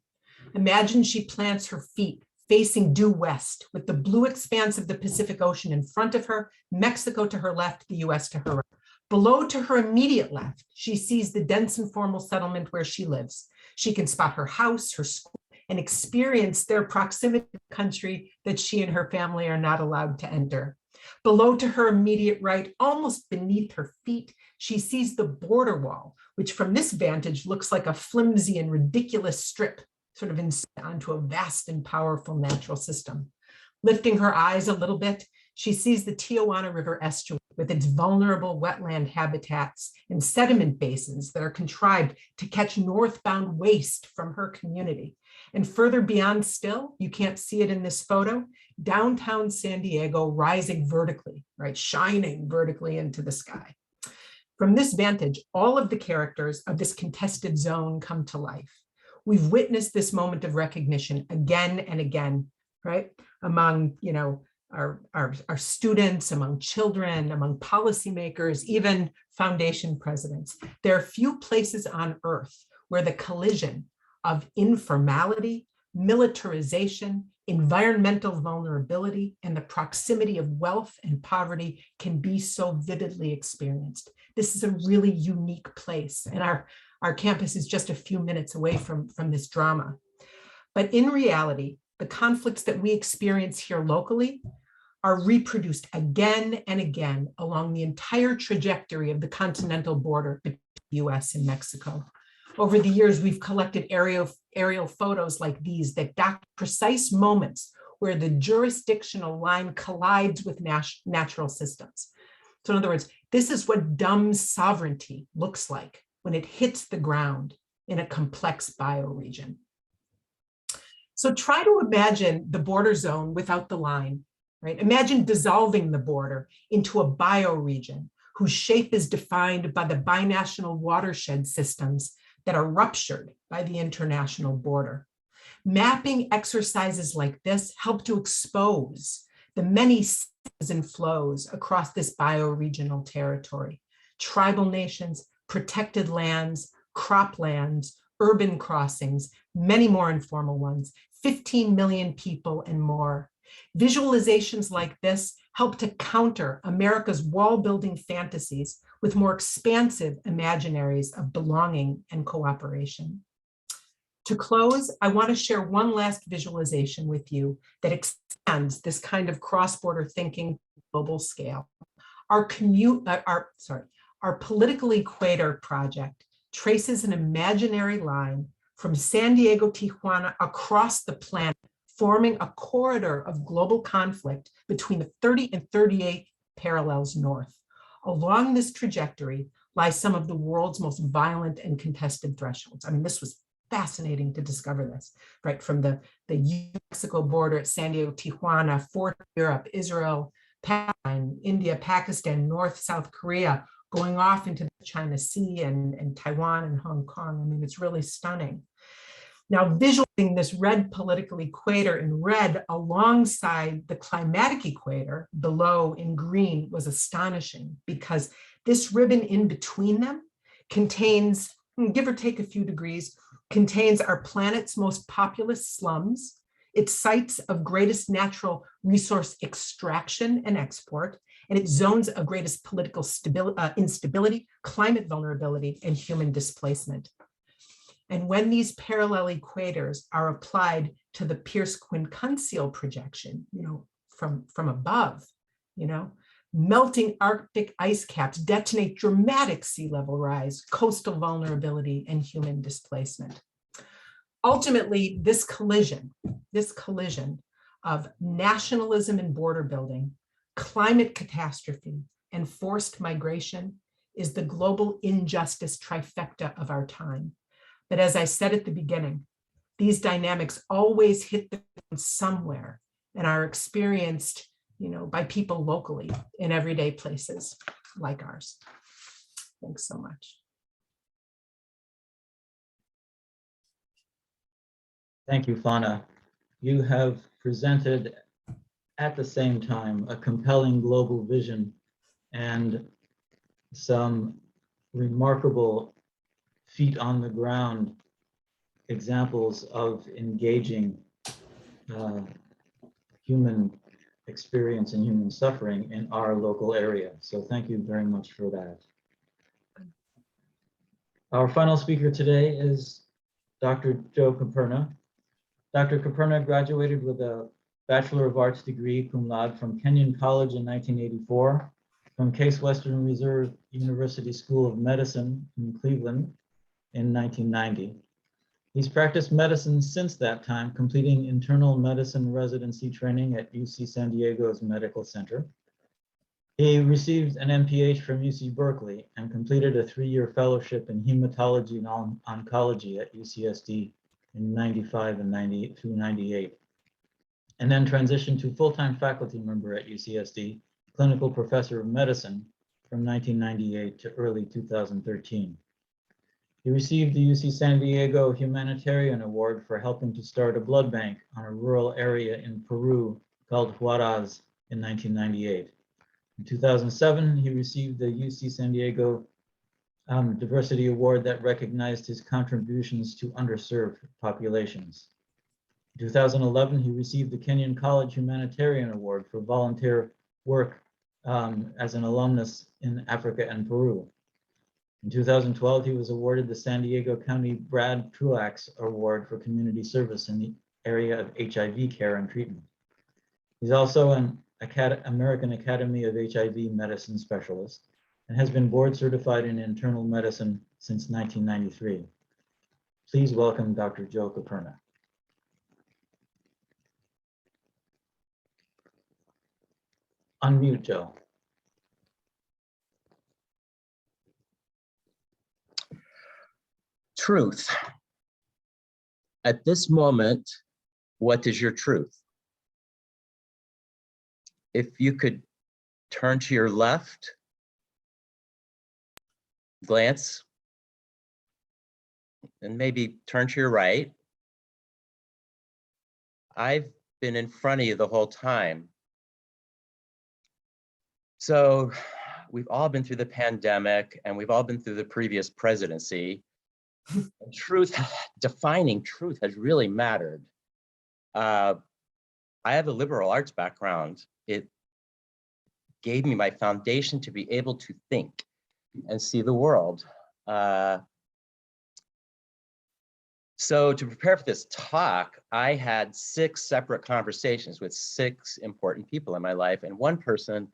Imagine she plants her feet facing due west with the blue expanse of the Pacific Ocean in front of her, Mexico to her left, the US to her right. Below to her immediate left, she sees the dense and formal settlement where she lives. She can spot her house, her school, and experience their proximity to the country that she and her family are not allowed to enter. Below to her immediate right, almost beneath her feet, she sees the border wall, which from this vantage looks like a flimsy and ridiculous strip, sort of onto a vast and powerful natural system. Lifting her eyes a little bit, she sees the Tijuana River estuary with its vulnerable wetland habitats and sediment basins that are contrived to catch northbound waste from her community. And further beyond still, you can't see it in this photo, downtown San Diego rising vertically, right, shining vertically into the sky. From this vantage, all of the characters of this contested zone come to life. We've witnessed this moment of recognition again and again, right, among, our students, among children, among policymakers, even foundation presidents. There are few places on earth where the collision of informality, militarization, environmental vulnerability, and the proximity of wealth and poverty can be so vividly experienced. This is a really unique place, and our campus is just a few minutes away from this drama. But in reality, the conflicts that we experience here locally are reproduced again and again along the entire trajectory of the continental border between the US and Mexico. Over the years, we've collected aerial photos like these that document precise moments where the jurisdictional line collides with natural systems. So in other words, this is what dumb sovereignty looks like when it hits the ground in a complex bioregion. So try to imagine the border zone without the line, right? Imagine dissolving the border into a bioregion whose shape is defined by the binational watershed systems that are ruptured by the international border. Mapping exercises like this help to expose the many systems and flows across this bioregional territory: tribal nations, protected lands, croplands, urban crossings, many more informal ones, 15 million people and more. Visualizations like this help to counter America's wall-building fantasies with more expansive imaginaries of belonging and cooperation. To close, I want to share one last visualization with you that extends this kind of cross-border thinking global scale. Our political equator project traces an imaginary line from San Diego, Tijuana across the planet, forming a corridor of global conflict between the 30 and 38 parallels north. Along this trajectory lie some of the world's most violent and contested thresholds. I mean, this was fascinating to discover this, right? From the Mexico border at San Diego, Tijuana, Fort Europe, Israel, Palestine, India, Pakistan, North, South Korea, going off into the China Sea and Taiwan and Hong Kong. I mean, it's really stunning. Now, visualizing this red political equator in red alongside the climatic equator below in green was astonishing, because this ribbon in between them contains, give or take a few degrees, contains our planet's most populous slums, its sites of greatest natural resource extraction and export, and its zones of greatest political instability, climate vulnerability, and human displacement. And when these parallel equators are applied to the Pierce-Quincunsial projection, from above, melting Arctic ice caps detonate dramatic sea level rise, coastal vulnerability, and human displacement. Ultimately, this collision of nationalism and border building, climate catastrophe, and forced migration is the global injustice trifecta of our time. But as I said at the beginning, these dynamics always hit the ground somewhere and are experienced, by people locally in everyday places like ours. Thanks so much. Thank you, Fauna. You have presented at the same time a compelling global vision and some remarkable feet on the ground examples of engaging human experience and human suffering in our local area. So thank you very much for that. Our final speaker today is Dr. Joe Caperna. Dr. Caperna graduated with a Bachelor of Arts degree cum laude from Kenyon College in 1984, from Case Western Reserve University School of Medicine in Cleveland in 1990. He's practiced medicine since that time, completing internal medicine residency training at UC San Diego's Medical Center. He received an MPH from UC Berkeley and completed a 3-year fellowship in hematology and oncology at UCSD in 95 and 98 through 98, and then transitioned to full-time faculty member at UCSD, clinical professor of medicine from 1998 to early 2013. He received the UC San Diego Humanitarian Award for helping to start a blood bank on a rural area in Peru called Huaraz in 1998. In 2007, he received the UC San Diego Diversity Award that recognized his contributions to underserved populations. In 2011, he received the Kenyon College Humanitarian Award for volunteer work as an alumnus in Africa and Peru. In 2012, he was awarded the San Diego County Brad Truax Award for community service in the area of HIV care and treatment. He's also an American Academy of HIV Medicine Specialist and has been board certified in internal medicine since 1993. Please welcome Dr. Joe Caperna. Unmute, Joe. Truth. At this moment, what is your truth? If you could turn to your left, glance, and maybe turn to your right. I've been in front of you the whole time. So we've all been through the pandemic, and we've all been through the previous presidency. Truth, defining truth has really mattered. I have a liberal arts background. It gave me my foundation to be able to think and see the world. So to prepare for this talk, I had 6 separate conversations with 6 important people in my life. And one person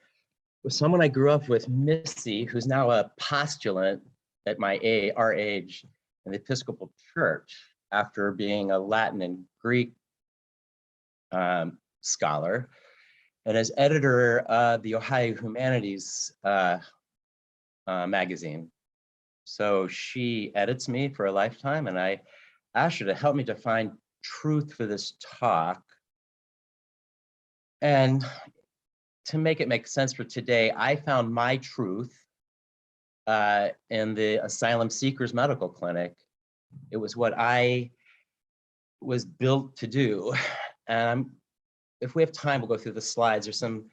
was someone I grew up with, Missy, who's now a postulant at our age in the Episcopal Church after being a Latin and Greek scholar, and as editor of the Ohio Humanities magazine. So she edits me for a lifetime, and I asked her to help me define truth for this talk. And to make it make sense for today, I found my truth in the asylum seekers medical clinic. It was what I was built to do. And if we have time, we'll go through the slides. There's some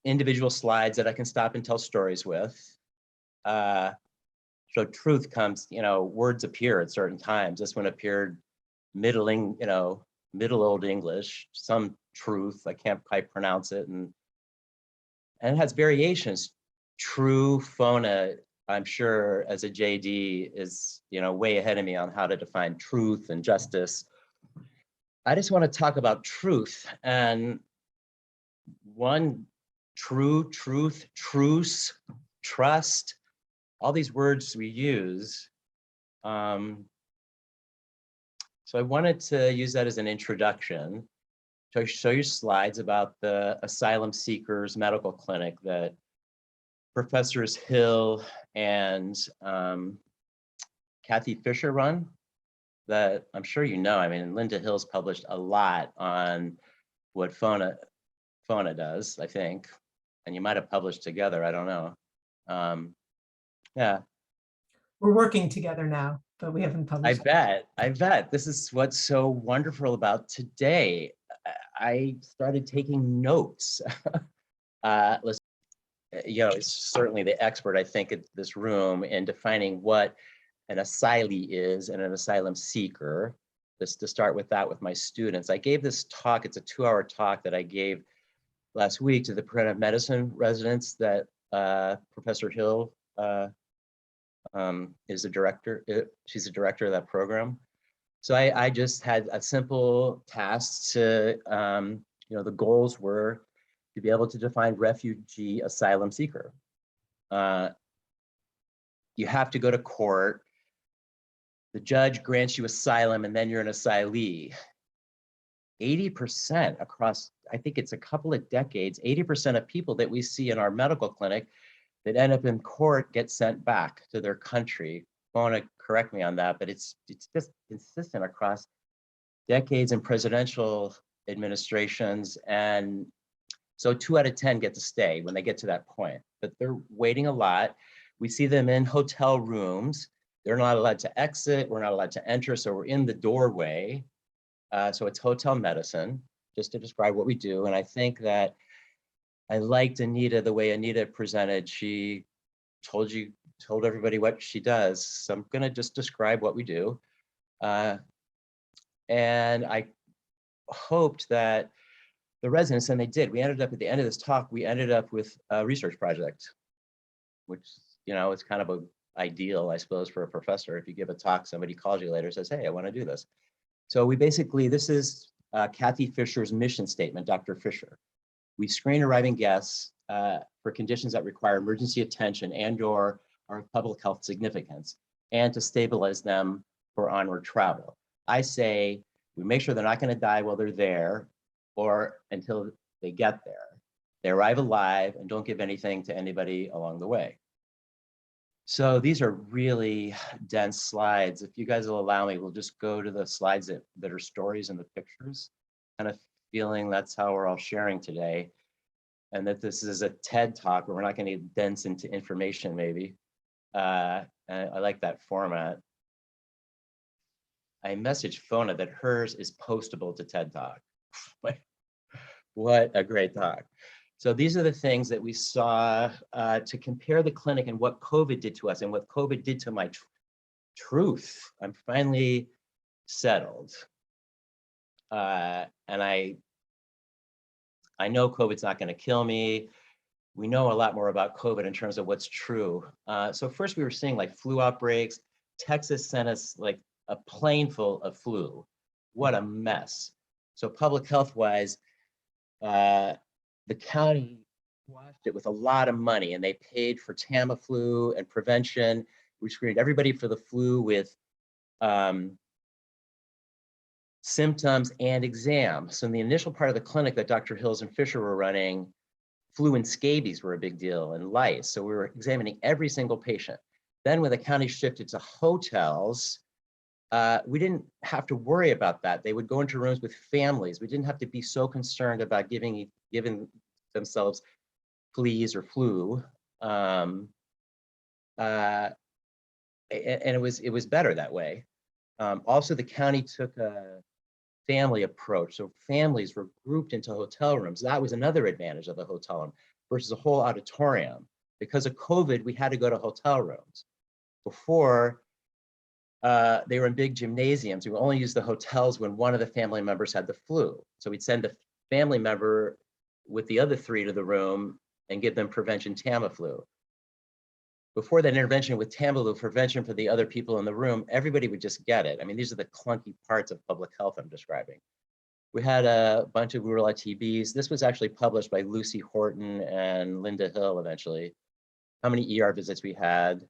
individual slides that I can stop and tell stories with. So truth comes, words appear at certain times. This one appeared Middle Old English, some truth, I can't quite pronounce it. And it has variations. True, phona, I'm sure as a JD is, way ahead of me on how to define truth and justice. I just want to talk about truth, and one, true, truth, truce, trust, all these words we use. So I wanted to use that as an introduction to show you slides about the asylum seekers medical clinic that Professors Hill and Kathy Fisher run, that I'm sure I mean, Linda Hill's published a lot on what phona does, I think, and you might have published together, I don't know. Yeah. We're working together now, but we haven't published. I bet. This is what's so wonderful about today. I started taking notes. It's certainly the expert, I think, in this room in defining what an asylee is and an asylum seeker. Just to start with that with my students. I gave this talk, it's a 2-hour talk that I gave last week to the preventive medicine residents that Professor Hill is the director. She's the director of that program. So I just had a simple task to, the goals were to be able to define refugee asylum seeker. You have to go to court. The judge grants you asylum, and then you're an asylee. 80% across, I think it's a couple of decades, 80% of people that we see in our medical clinic that end up in court get sent back to their country. I want to correct me on that, but it's just consistent across decades in presidential administrations. And so 2 out of 10 get to stay when they get to that point, but they're waiting a lot. We see them in hotel rooms. They're not allowed to exit. We're not allowed to enter. So we're in the doorway. So it's hotel medicine, just to describe what we do. And I think that I liked Anita, the way Anita presented. She told everybody what she does. So I'm gonna just describe what we do. And I hoped that the residents, and they did, we ended up at the end of this talk, we ended up with a research project, which, it's kind of a ideal, I suppose, for a professor. If you give a talk, somebody calls you later and says, hey, I want to do this. So we basically, this is Kathy Fisher's mission statement, Dr. Fisher. We screen arriving guests for conditions that require emergency attention and/or are of public health significance, and to stabilize them for onward travel. I say we make sure they're not going to die while they're there or until they get there. They arrive alive and don't give anything to anybody along the way. So these are really dense slides. If you guys will allow me, we'll just go to the slides that are stories and the pictures, kind of feeling that's how we're all sharing today. And that this is a TED talk where we're not going to get dense into information maybe. And I like that format. I messaged Fona that hers is postable to TED Talk. What a great talk. So these are the things that we saw to compare the clinic and what COVID did to us and what COVID did to my truth. I'm finally settled. And I know COVID's not going to kill me. We know a lot more about COVID in terms of what's true. So first we were seeing like flu outbreaks. Texas sent us like a plane full of flu. What a mess. So public health wise, the county washed it with a lot of money and they paid for Tamiflu and prevention. We screened everybody for the flu with symptoms and exams. So in the initial part of the clinic that Dr. Hills and Fisher were running, flu and scabies were a big deal and lice. So we were examining every single patient. Then when the county shifted to hotels, we didn't have to worry about that. They would go into rooms with families. We didn't have to be so concerned about giving themselves fleas or flu. And it was better that way. Also, the county took a family approach. So families were grouped into hotel rooms. That was another advantage of the hotel room versus a whole auditorium. Because of COVID, we had to go to hotel rooms. Before, they were in big gymnasiums. We would only use the hotels when one of the family members had the flu. So we'd send the family member with the other 3 to the room and give them prevention Tamiflu. Before that intervention with Tamiflu, prevention for the other people in the room, everybody would just get it. I mean, these are the clunky parts of public health I'm describing. We had a bunch of rural ITBs. This was actually published by Lucy Horton and Linda Hill eventually. How many ER visits we had?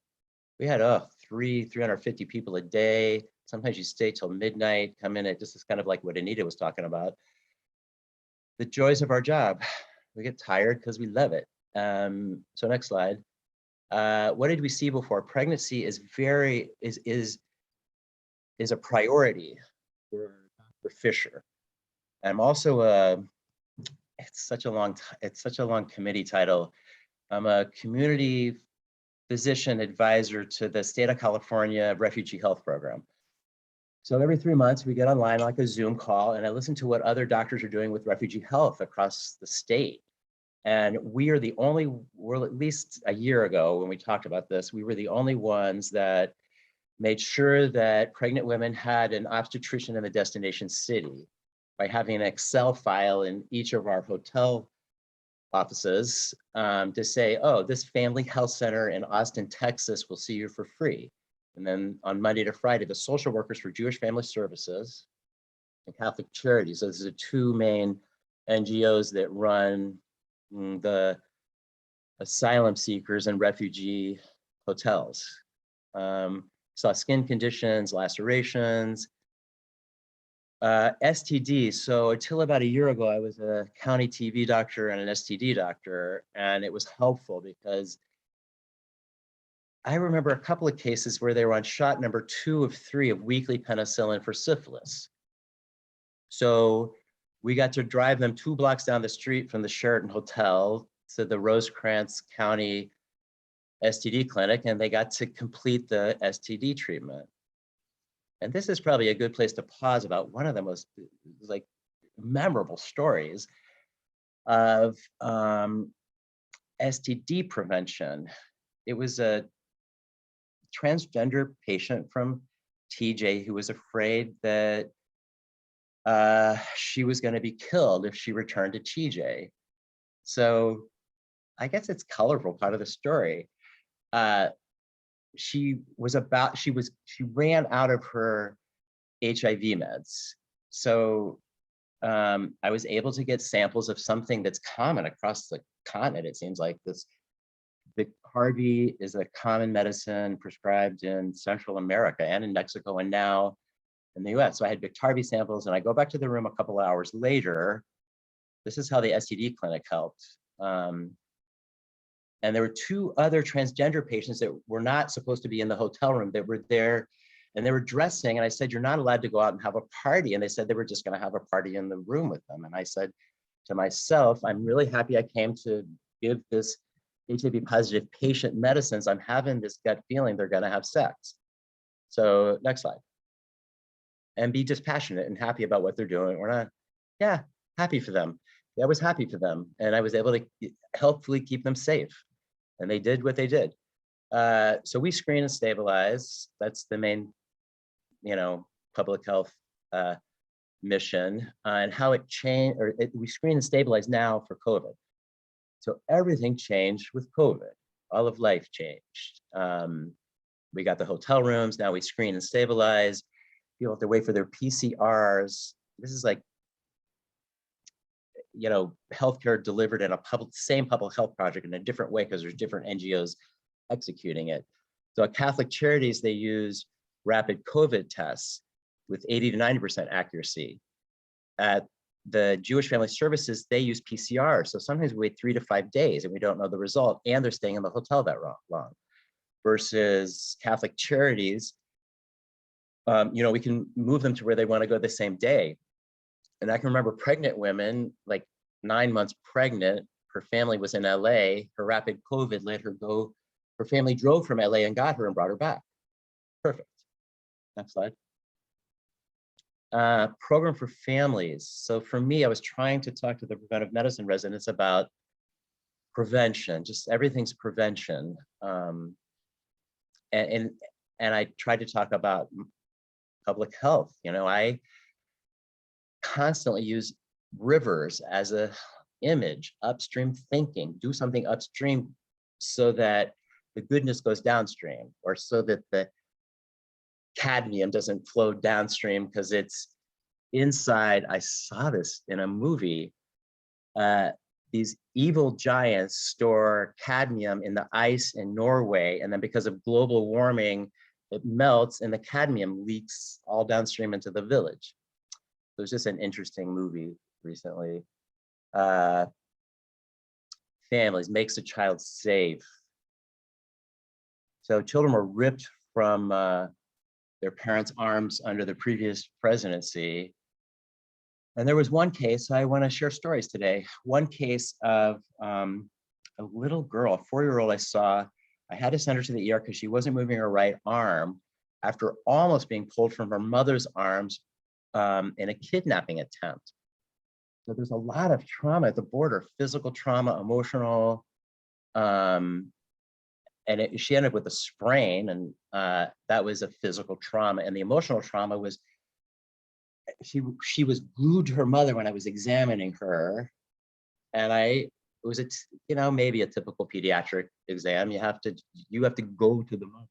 We had 350 people a day. Sometimes you stay till midnight, come in. This is kind of like what Anita was talking about. The joys of our job. We get tired because we love it. So next slide. What did we see before? Pregnancy is a priority for Dr. Fisher. I'm also it's such a long committee title. I'm a community physician advisor to the state of California Refugee Health Program. So every 3 months we get online like a Zoom call and I listen to what other doctors are doing with refugee health across the state. And we are the only, well, at least a year ago when we talked about this, we were the only ones that made sure that pregnant women had an obstetrician in the destination city by having an Excel file in each of our hotel offices to say, oh, this family health center in Austin, Texas will see you for free. And then on Monday to Friday, the social workers for Jewish Family Services and Catholic Charities. So these are 2 main NGOs that run the asylum seekers and refugee hotels. Saw skin conditions, lacerations, STDs. So until about a year ago, I was a county TB doctor and an STD doctor, and it was helpful because I remember a couple of cases where they were on shot number 2 of 3 of weekly penicillin for syphilis. So we got to drive them 2 blocks down the street from the Sheraton Hotel to the Rosecrans County STD clinic, and they got to complete the STD treatment. And this is probably a good place to pause about one of the most like memorable stories of STD prevention. It was a transgender patient from TJ who was afraid that she was going to be killed if she returned to TJ. So I guess it's colorful part of the story. She ran out of her HIV meds. So I was able to get samples of something that's common across the continent. It seems like this Biktarvy is a common medicine prescribed in Central America and in Mexico and now in the US. So I had Biktarvy samples and I go back to the room a couple of hours later. This is how the STD clinic helped. And there were 2 other transgender patients that were not supposed to be in the hotel room that were there and they were dressing. And I said, you're not allowed to go out and have a party. And they said they were just going to have a party in the room with them. And I said to myself, I'm really happy I came to give this HIV positive patient medicines. I'm having this gut feeling they're going to have sex. So next slide. and be dispassionate and happy about what they're doing. We're not, yeah, happy for them. I was happy for them, and I was able to helpfully keep them safe, and they did what they did. So we screen and stabilize. That's the main, public health mission, and how it changed, we screen and stabilize now for COVID. So everything changed with COVID. All of life changed. We got the hotel rooms. Now we screen and stabilize. People have to wait for their PCRs. This is like, healthcare delivered in a same public health project in a different way because there's different NGOs executing it. So at Catholic Charities, they use rapid COVID tests with 80 to 90% accuracy. At the Jewish Family Services, they use PCR. So sometimes we wait 3 to 5 days and we don't know the result, and they're staying in the hotel that long. Versus Catholic Charities, we can move them to where they want to go the same day. And I can remember pregnant women, like 9 months pregnant, her family was in LA, her rapid COVID let her go. Her family drove from LA and got her and brought her back. Perfect. Next slide. Program for families. So for me, I was trying to talk to the preventive medicine residents about prevention, just everything's prevention. And I tried to talk about public health. I constantly use rivers as a image, upstream thinking, do something upstream so that the goodness goes downstream, or so that the cadmium doesn't flow downstream because it's inside. I saw this in a movie. These evil giants store cadmium in the ice in Norway, and then because of global warming, it melts and the cadmium leaks all downstream into the village. It was just an interesting movie recently. Families, makes a child safe. So children were ripped from their parents' arms under the previous presidency. And there was one case, I want to share stories today. One case of a little girl, a 4-year-old I saw. I had to send her to the ER because she wasn't moving her right arm after almost being pulled from her mother's arms in a kidnapping attempt. So there's a lot of trauma at the border, physical trauma, emotional, and she ended up with a sprain, and that was a physical trauma. And the emotional trauma was, she was glued to her mother when I was examining her. And it was maybe a typical pediatric exam. You have to go to the mother.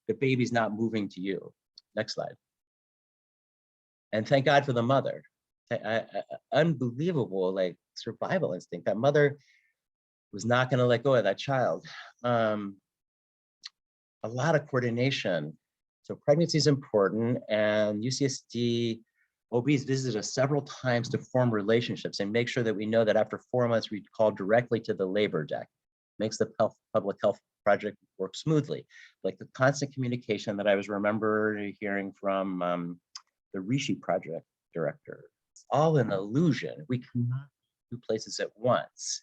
The baby's not moving to you. Next slide. And thank God for the mother. Unbelievable, survival instinct. That mother was not going to let go of that child. A lot of coordination. So pregnancy is important, and UCSD OBs visited us several times to form relationships and make sure that we know that after 4 months, we call directly to the labor deck. Makes the public health project work smoothly. Like the constant communication that I was hearing from the Rishi project director. It's all an illusion. We cannot do places at once.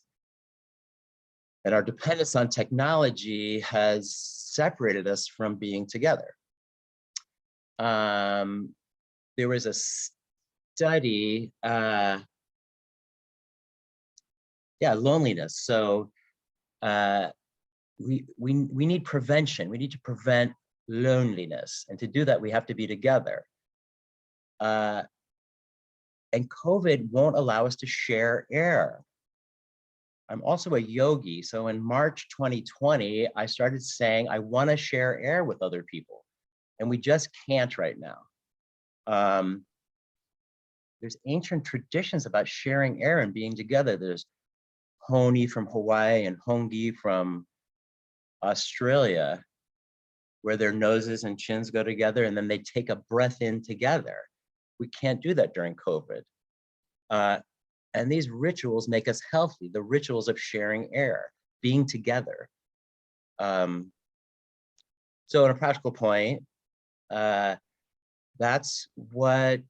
And our dependence on technology has separated us from being together. There was a study, loneliness. So we need prevention. We need to prevent loneliness. And to do that, we have to be together. And COVID won't allow us to share air. I'm also a yogi. So in March 2020, I started saying, I want to share air with other people. And we just can't right now. There's ancient traditions about sharing air and being together. There's Honi from Hawaii and Hongi from Australia, where their noses and chins go together and then they take a breath in together. We can't do that during COVID. And these rituals make us healthy, the rituals of sharing air, being together. So in a practical point, that's what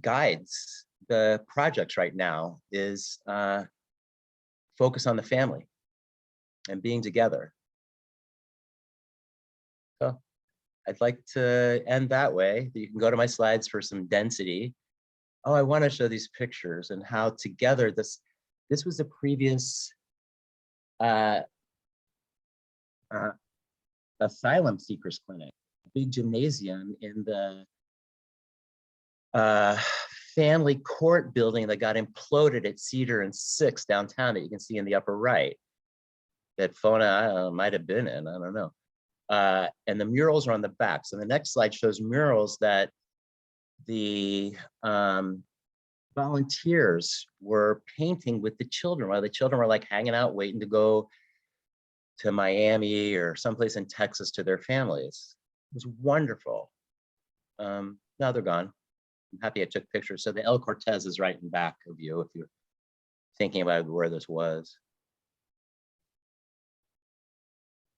guides the projects right now is focus on the family and being together. So I'd like to end that way. You can go to my slides for some density. Oh, I want to show these pictures and how together this was a previous asylum seekers clinic, a big gymnasium in the family court building that got imploded at Cedar and 6 downtown that you can see in the upper right. That Fona might have been in, I don't know. And the murals are on the back. So the next slide shows murals that the volunteers were painting with the children while the children were like hanging out, waiting to go to Miami or someplace in Texas to their families. It was wonderful. Now they're gone. I'm happy I took pictures. So the El Cortez is right in back of you if you're thinking about where this was.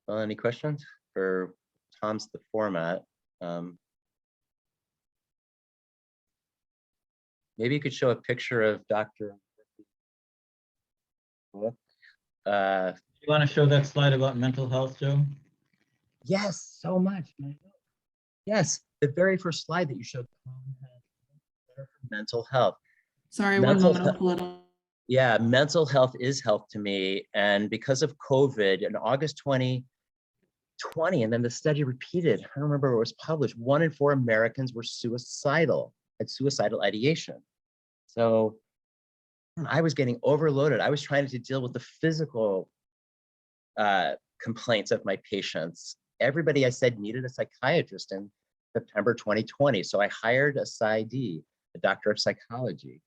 Well, any questions for Tom's the format? Maybe you could show a picture of Dr. You want to show that slide about mental health, Joe? Yes, so much. Yes, the very first slide that you showed, mental health. Sorry, one moment, I'll pull it up. Yeah, mental health is health to me. And because of COVID in August 2020, and then the study repeated, I don't remember where it was published, 1 in 4 Americans were suicidal, had suicidal ideation. So I was getting overloaded. I was trying to deal with the physical complaints of my patients. Everybody I said needed a psychiatrist in September 2020. So I hired a PsyD, a doctor of psychology.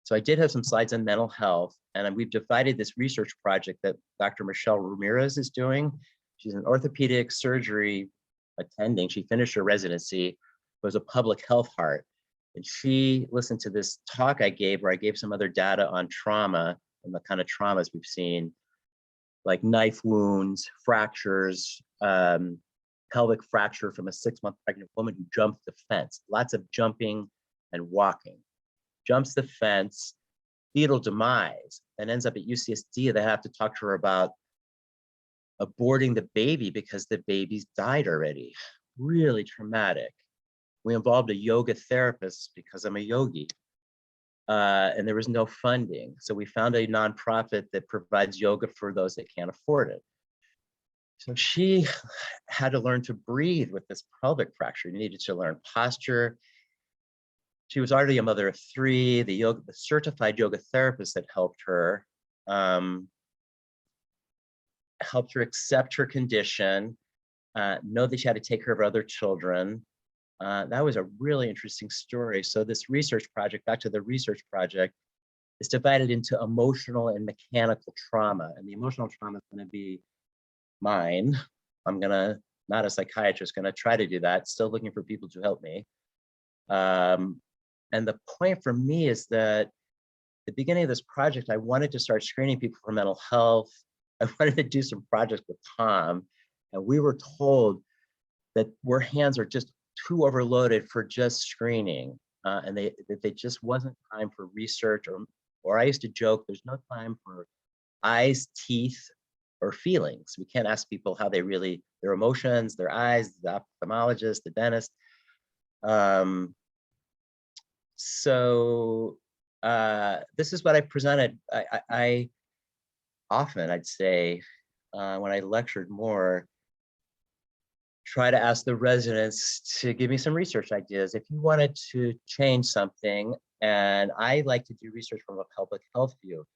So I did have some slides on mental health, and we've divided this research project that Dr. Michelle Ramirez is doing. She's an orthopedic surgery attending. She finished her residency, was a public health heart. And she listened to this talk I gave where I gave some other data on trauma and the kind of traumas we've seen, like knife wounds, fractures, pelvic fracture from a 6-month pregnant woman who jumped the fence. Lots of jumping and walking. Jumps the fence, fetal demise, and ends up at UCSD. They have to talk to her about aborting the baby because the baby's died already. Really traumatic. We involved a yoga therapist because I'm a yogi, and there was no funding. So we found a nonprofit that provides yoga for those that can't afford it. So she had to learn to breathe with this pelvic fracture. You needed to learn posture. She was already a mother of 3. The certified yoga therapist that helped her accept her condition, know that she had to take care of other children. That was a really interesting story. So this research project, back to the research project, is divided into emotional and mechanical trauma. And the emotional trauma is going to be mine. I'm gonna, not a psychiatrist, gonna try to do that. Still looking for people to help me. And the point for me is that at the beginning of this project, I wanted to start screening people for mental health. I wanted to do some projects with Tom, and we were told that our hands are just too overloaded for just screening, and that they just wasn't time for research, or I used to joke, there's no time for eyes, teeth, or feelings. We can't ask people how they really, their emotions, their eyes, the ophthalmologist, the dentist. So this is what I presented. I often, I'd say, when I lectured more, try to ask the residents to give me some research ideas. If you wanted to change something, and I like to do research from a public health view.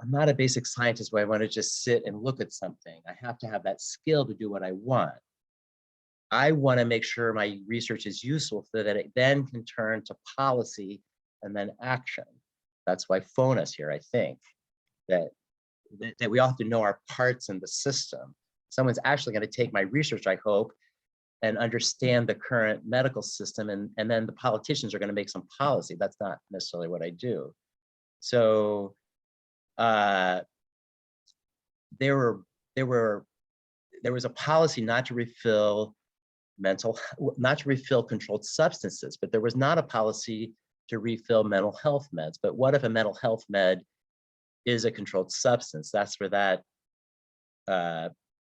I'm not a basic scientist where I want to just sit and look at something. I have to have that skill to do what I want. I want to make sure my research is useful so that it then can turn to policy and then action. That's why FONA's here, I think, that we all have to know our parts in the system. Someone's actually going to take my research, I hope, and understand the current medical system, and then the politicians are going to make some policy. That's not necessarily what I do. So there was a policy not to refill controlled substances, but there was not a policy to refill mental health meds. But what if a mental health med is a controlled substance? That's where that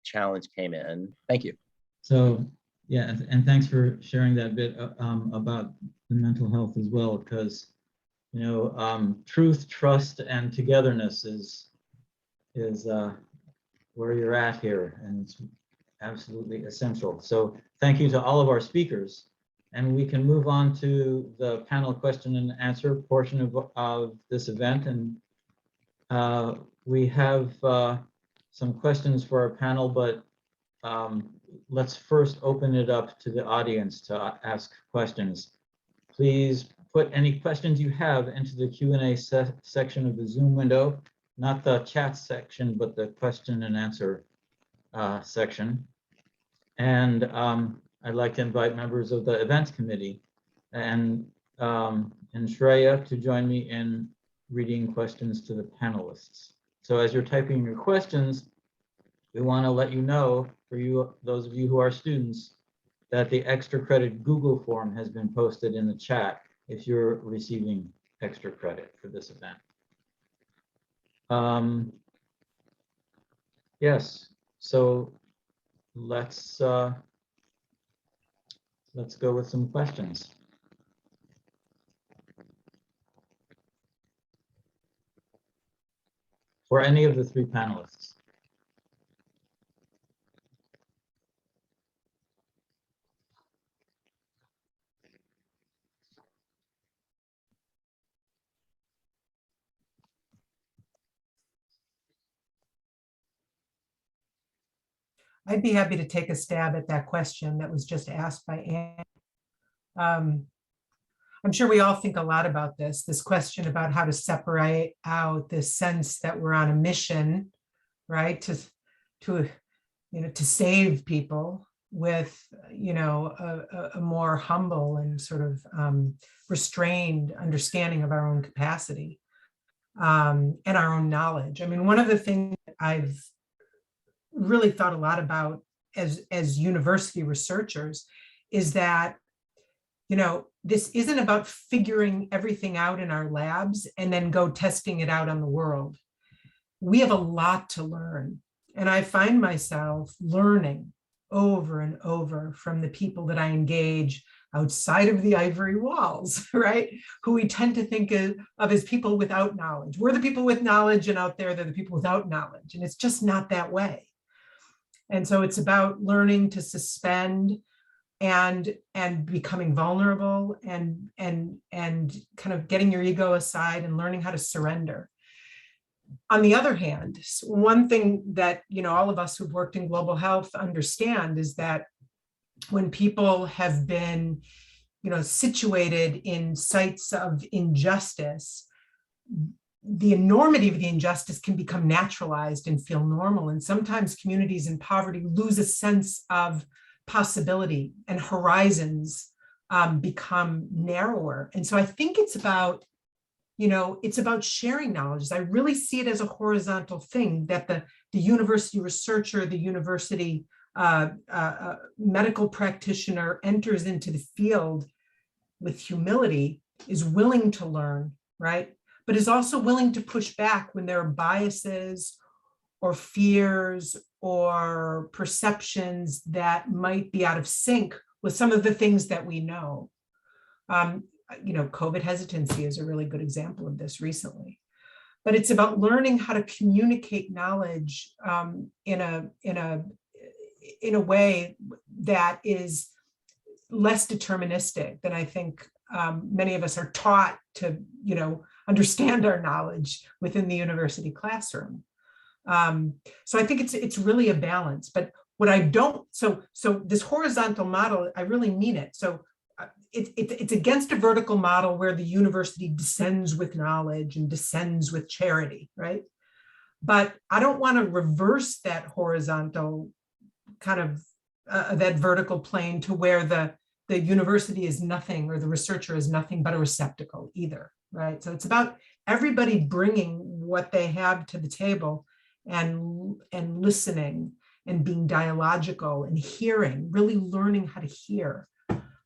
challenge came in. Thank you. So Yeah, and thanks for sharing that bit about the mental health as well, because truth, trust, and togetherness is where you're at here, and it's absolutely essential. So thank you to all of our speakers, and we can move on to the panel question and answer portion of this event. And we have some questions for our panel, but let's first open it up to the audience to ask questions. Please put any questions you have into the Q&A section of the Zoom window, not the chat section, but the question and answer section. And I'd like to invite members of the events committee and Shreya to join me in reading questions to the panelists. So as you're typing your questions, we want to let you know, for you, those of you who are students, that the extra credit Google form has been posted in the chat if you're receiving extra credit for this event. Yes, so let's go with some questions. For any of the three panelists. I'd be happy to take a stab at that question that was just asked by Anne. I'm sure we all think a lot about this question about how to separate out this sense that we're on a mission, right, to save people, with a more humble and sort of restrained understanding of our own capacity and our own knowledge. I mean, one of the things that I've really thought a lot about as university researchers is that this isn't about figuring everything out in our labs and then go testing it out on the world. We have a lot to learn, and I find myself learning over and over from the people that I engage outside of the ivory walls, right? Who we tend to think of as people without knowledge. We're the people with knowledge, and out there, they're the people without knowledge. And it's just not that way. And so it's about learning to suspend and becoming vulnerable and kind of getting your ego aside and learning how to surrender. On the other hand, one thing that all of us who've worked in global health understand is that when people have been situated in sites of injustice, the enormity of the injustice can become naturalized and feel normal. And sometimes communities in poverty lose a sense of possibility, and horizons become narrower. And so I think it's about sharing knowledge. I really see it as a horizontal thing, that the university researcher, the university medical practitioner enters into the field with humility, is willing to learn, right? But is also willing to push back when there are biases or fears or perceptions that might be out of sync with some of the things that we know. COVID hesitancy is a really good example of this recently. But it's about learning how to communicate knowledge in a way that is less deterministic than I think many of us are taught to, understand our knowledge within the university classroom. So I think it's really a balance. But what I don't, so this horizontal model, I really mean it. So it's against a vertical model where the university descends with knowledge and descends with charity, right? But I don't want to reverse that horizontal kind of that vertical plane to where the university is nothing, or the researcher is nothing but a receptacle either, right? So it's about everybody bringing what they have to the table and listening and being dialogical and hearing, really learning how to hear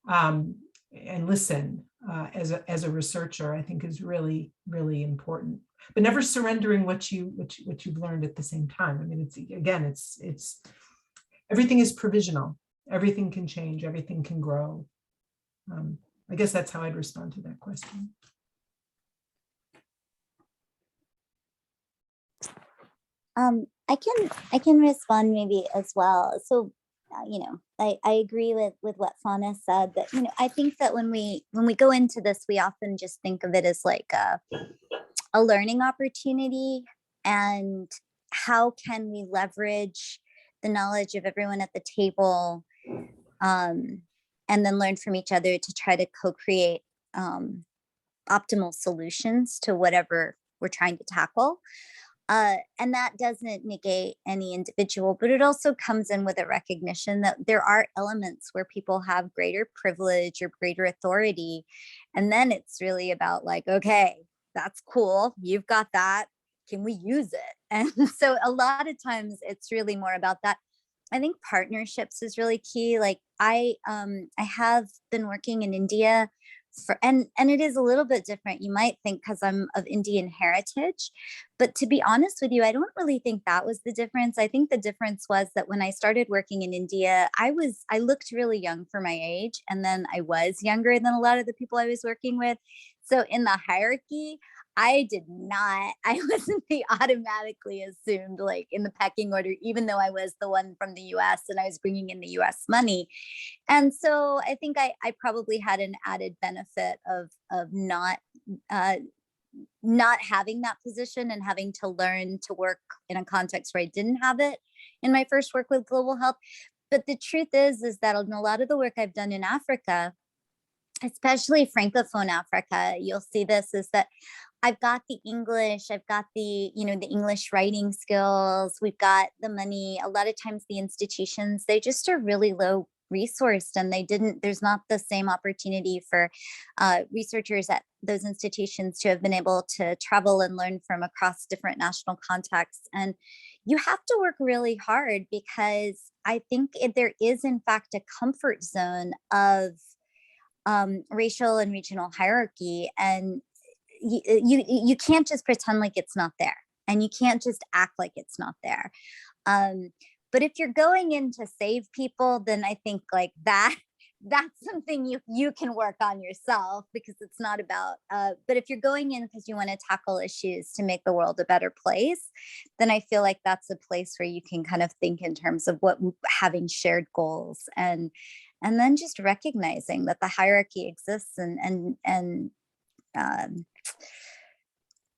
and listen as a researcher, I think is really, really important. But never surrendering what you've learned at the same time. I mean, it's everything is provisional. everything can change, everything can grow. I guess that's how I'd respond to that question. I can respond maybe as well. So, you know, I agree with what Fauna said, that, you know, I think that when we go into this, we often just think of it as like a learning opportunity, and how can we leverage the knowledge of everyone at the table, and then learn from each other to try to co-create optimal solutions to whatever we're trying to tackle. And that doesn't negate any individual, but it also comes in with a recognition that there are elements where people have greater privilege or greater authority. And then it's really about like, okay, that's cool. You've got that. Can we use it? And so a lot of times it's really more about that. I think partnerships is really key. Like I have been working in India and it is a little bit different. You might think because I'm of Indian heritage, but to be honest with you, I don't really think that was the difference. I think the difference was that when I started working in India, I looked really young for my age, and then I was younger than a lot of the people I was working with. So in the hierarchy, I wasn't the automatically assumed like in the pecking order, even though I was the one from the US and I was bringing in the US money. And so I think I probably had an added benefit of not having that position and having to learn to work in a context where I didn't have it in my first work with global health. But the truth is that in a lot of the work I've done in Africa, especially Francophone Africa, you'll see this, is that I've got the English, I've got the, you know, the English writing skills, we've got the money. A lot of times the institutions, they just are really low resourced, and there's not the same opportunity for researchers at those institutions to have been able to travel and learn from across different national contexts. And you have to work really hard, because I think there is in fact a comfort zone of racial and regional hierarchy, and you can't just pretend like it's not there, and you can't just act like it's not there. But if you're going in to save people, then I think like that's something you can work on yourself, because it's not about, but if you're going in because you want to tackle issues to make the world a better place, then I feel like that's a place where you can kind of think in terms of having shared goals, and then just recognizing that the hierarchy exists, and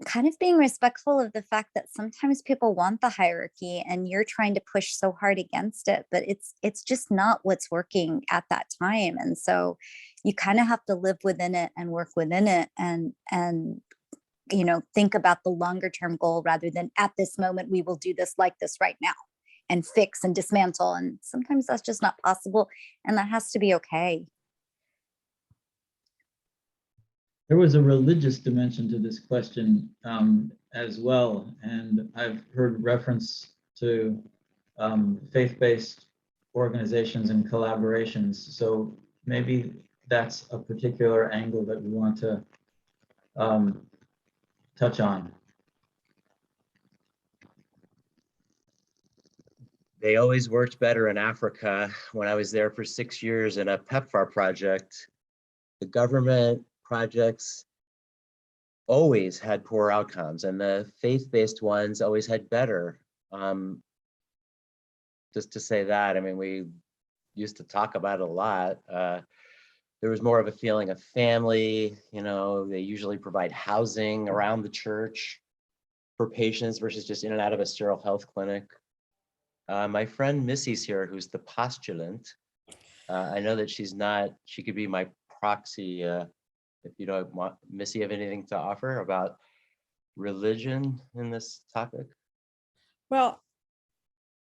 kind of being respectful of the fact that sometimes people want the hierarchy and you're trying to push so hard against it, but it's just not what's working at that time. And so you kind of have to live within it and work within it, and you know, think about the longer term goal rather than at this moment we will do this like this right now and fix and dismantle. And sometimes that's just not possible, and that has to be okay. There was a religious dimension to this question as well, and I've heard reference to faith-based organizations and collaborations. So maybe that's a particular angle that we want to touch on. They always worked better in Africa. When I was there for 6 years in a PEPFAR project, the government projects always had poor outcomes, and the faith-based ones always had better. Just to say that, I mean, we used to talk about it a lot. There was more of a feeling of family, you know, they usually provide housing around the church for patients versus just in and out of a sterile health clinic. My friend Missy's here, who's the postulant. I know that she could be my proxy. If you don't want, Missy, have anything to offer about religion in this topic? Well,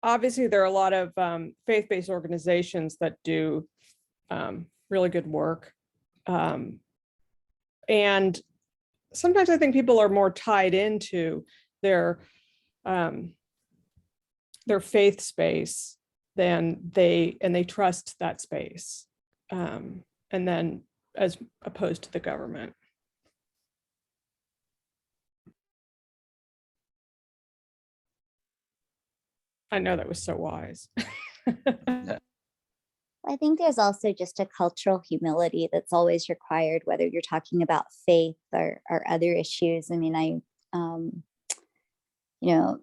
obviously there are a lot of faith-based organizations that do really good work. And sometimes I think people are more tied into their faith space than they trust that space. And then as opposed to the government. I know that was so wise. I think there's also just a cultural humility that's always required, whether you're talking about faith or other issues. I mean, you know,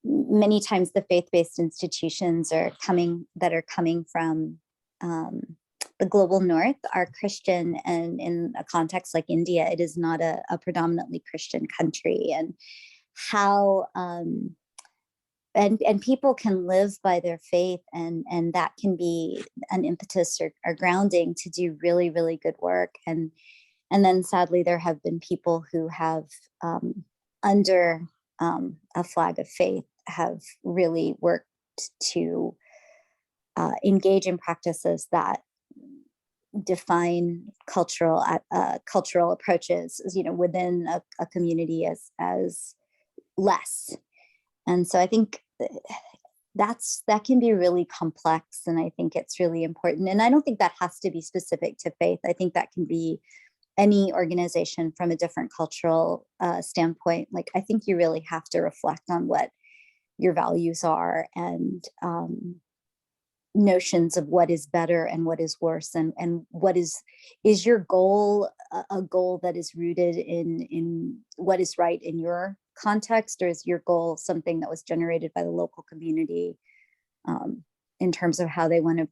many times the faith-based institutions are coming from the global north are Christian, and in a context like India, it is not a predominantly Christian country, and how and people can live by their faith, and that can be an impetus or grounding to do really, really good work. And then sadly, there have been people who have under a flag of faith have really worked to engage in practices that define cultural approaches, you know, within a community as less. And so I think that can be really complex, and I think it's really important. And I don't think that has to be specific to faith. I think that can be any organization from a different cultural standpoint. Like, I think you really have to reflect on what your values are, and notions of what is better and what is worse, and what is your goal a goal that is rooted in what is right in your context, or is your goal something that was generated by the local community in terms of how they want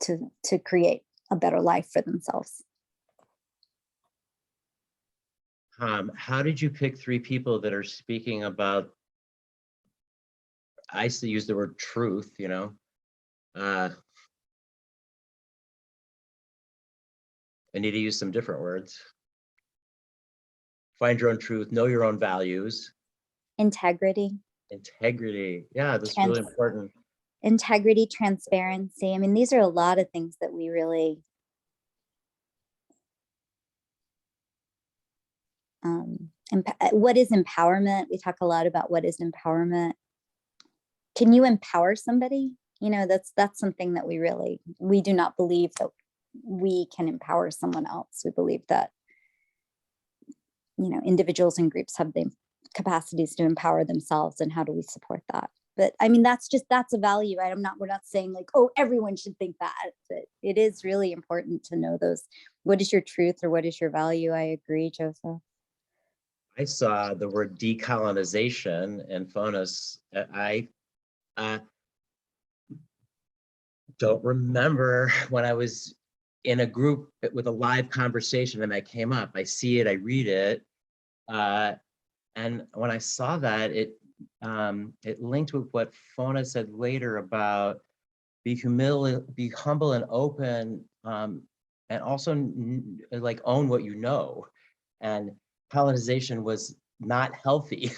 to create a better life for themselves? How did you pick 3 people that are speaking about, I used to use the word truth, you know, I need to use some different words. Find your own truth, know your own values. Integrity. Yeah, that's really important. Integrity, transparency. I mean, these are a lot of things that we really what is empowerment? We talk a lot about what is empowerment. Can you empower somebody? You know, that's something that we do not believe that we can empower someone else. We believe that, you know, individuals and groups have the capacities to empower themselves, and how do we support that? But I mean, that's a value, right? We're not saying like, oh, everyone should think that, but it is really important to know those. What is your truth, or what is your value? I agree, Joseph. I saw the word decolonization and FONUS. I don't remember when I was in a group with a live conversation and that came up. I see it, I read it. And when I saw that, it linked with what Fona said later about be humble and open, and also like own what you know. And colonization was not healthy.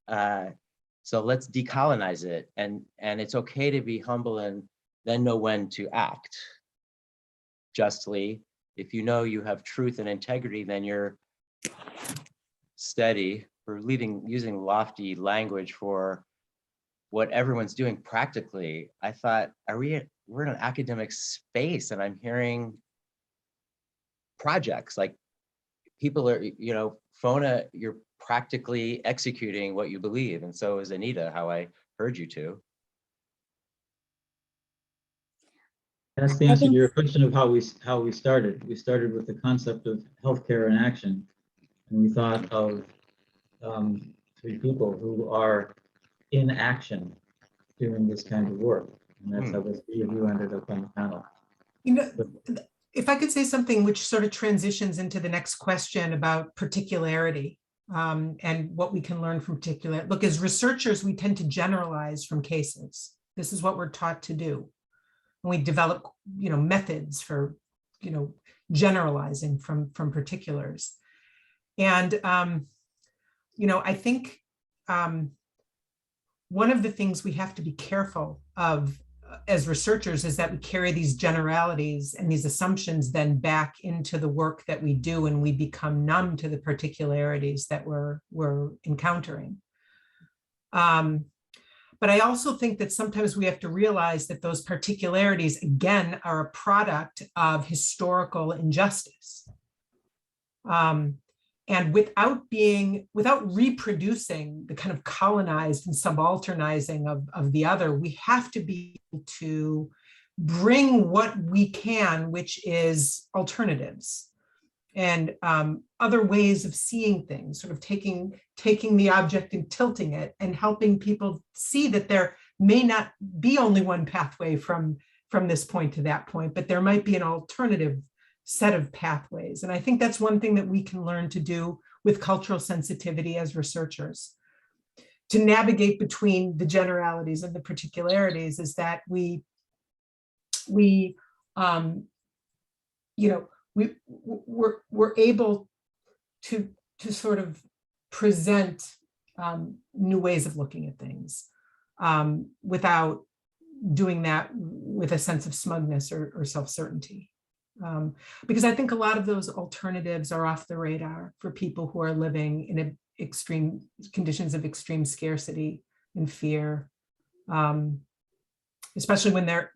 So let's decolonize it. And it's okay to be humble and then know when to act justly. If you know you have truth and integrity, then you're steady. We're using lofty language for what everyone's doing practically. I thought, we're in an academic space, and I'm hearing projects like people are, you know, Fona, you're practically executing what you believe, and so is Anita, how I heard you two. That's the answer to your question of how we started. We started with the concept of healthcare in action, and we thought of 3 people who are in action doing this kind of work, and that's how the 3 of you ended up on the panel. You know, if I could say something which sort of transitions into the next question about particularity, and what we can learn from particular. Look, as researchers, we tend to generalize from cases. This is what we're taught to do. And we develop, you know, methods for, you know, generalizing from particulars. And, you know, I think one of the things we have to be careful of as researchers is that we carry these generalities and these assumptions then back into the work that we do, and we become numb to the particularities that we're encountering. But I also think that sometimes we have to realize that those particularities, again, are a product of historical injustice. And without reproducing the kind of colonized and subalternizing of the other, we have to be able to bring what we can, which is alternatives and other ways of seeing things, sort of taking the object and tilting it and helping people see that there may not be only one pathway from this point to that point, but there might be an alternative set of pathways. And I think that's one thing that we can learn to do with cultural sensitivity as researchers, to navigate between the generalities and the particularities, is that we're able to sort of present new ways of looking at things without doing that with a sense of smugness or self-certainty. Because I think a lot of those alternatives are off the radar for people who are living in extreme conditions of extreme scarcity and fear, especially when they're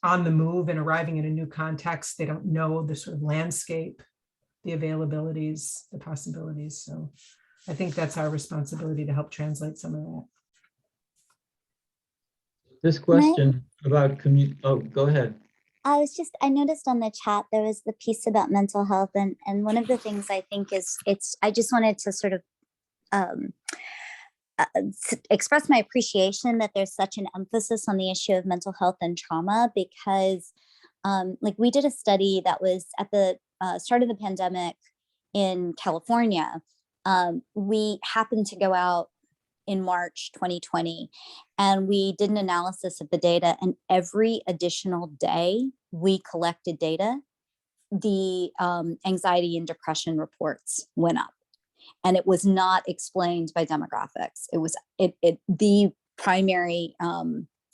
on the move and arriving in a new context. They don't know the sort of landscape, the availabilities, the possibilities. So I think that's our responsibility to help translate some of that. This question about community, oh, go ahead. I noticed on the chat, there was the piece about mental health. And one of the things I think is I just wanted to sort of express my appreciation that there's such an emphasis on the issue of mental health and trauma, because like we did a study that was at the start of the pandemic in California. We happened to go out in March 2020, and we did an analysis of the data, and every additional day we collected data, the anxiety and depression reports went up. And it was not explained by demographics. It was the primary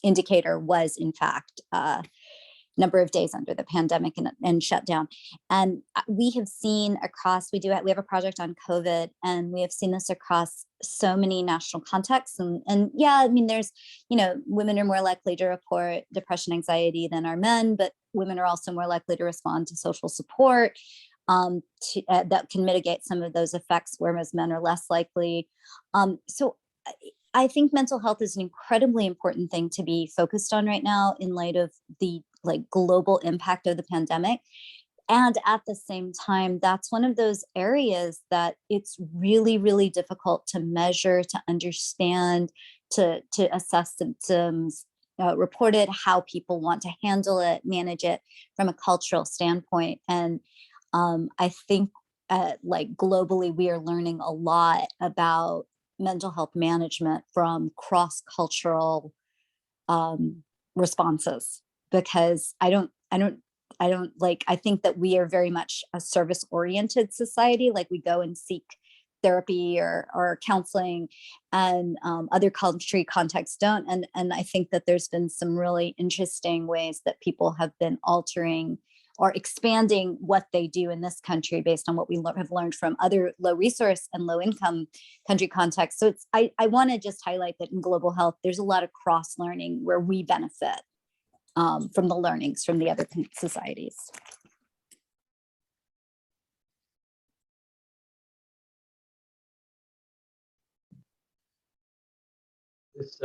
indicator was, in fact, number of days under the pandemic and shutdown. And we have seen across, we have a project on COVID, and we have seen this across so many national contexts. And yeah, I mean, there's, women are more likely to report depression, anxiety than are men, but women are also more likely to respond to social support that can mitigate some of those effects, whereas men are less likely. So I think mental health is an incredibly important thing to be focused on right now in light of the global impact of the pandemic. And at the same time, that's one of those areas that it's really, really difficult to measure, to understand, to assess symptoms, report it, how people want to handle it, manage it from a cultural standpoint. And I think globally, we are learning a lot about mental health management from cross-cultural responses, because I think that we are very much a service-oriented society. Like, we go and seek therapy or counseling, and other country contexts don't. And I think that there's been some really interesting ways that people have been altering or expanding what they do in this country based on what we have learned from other low resource and low income country contexts. So I want to just highlight that in global health, there's a lot of cross learning where we benefit from the learnings from the other societies. This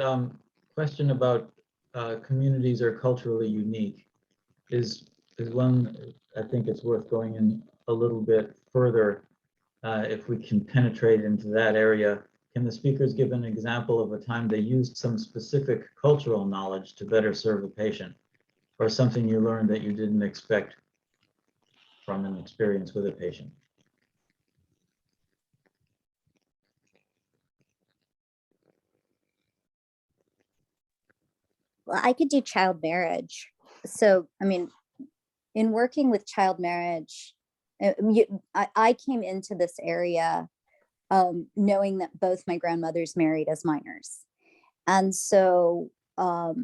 question about communities are culturally unique is one I think it's worth going in a little bit further if we can penetrate into that area. Can the speakers give an example of a time they used some specific cultural knowledge to better serve a patient, or something you learned that you didn't expect from an experience with a patient? Well, I could do child marriage. So, I mean, in working with child marriage, I came into this area knowing that both my grandmothers married as minors. And so I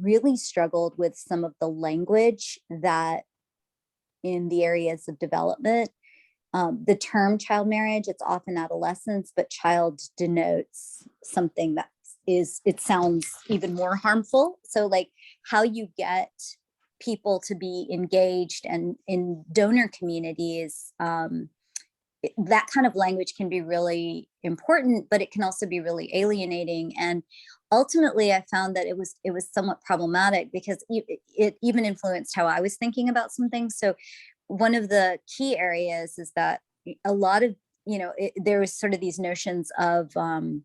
really struggled with some of the language that in the areas of development, the term child marriage, it's often adolescence, but child denotes something that it sounds even more harmful. So like how you get people to be engaged and in donor communities, that kind of language can be really important, but it can also be really alienating. And ultimately I found that it was somewhat problematic because it even influenced how I was thinking about some things. So one of the key areas is that a lot of, there was sort of these notions of minor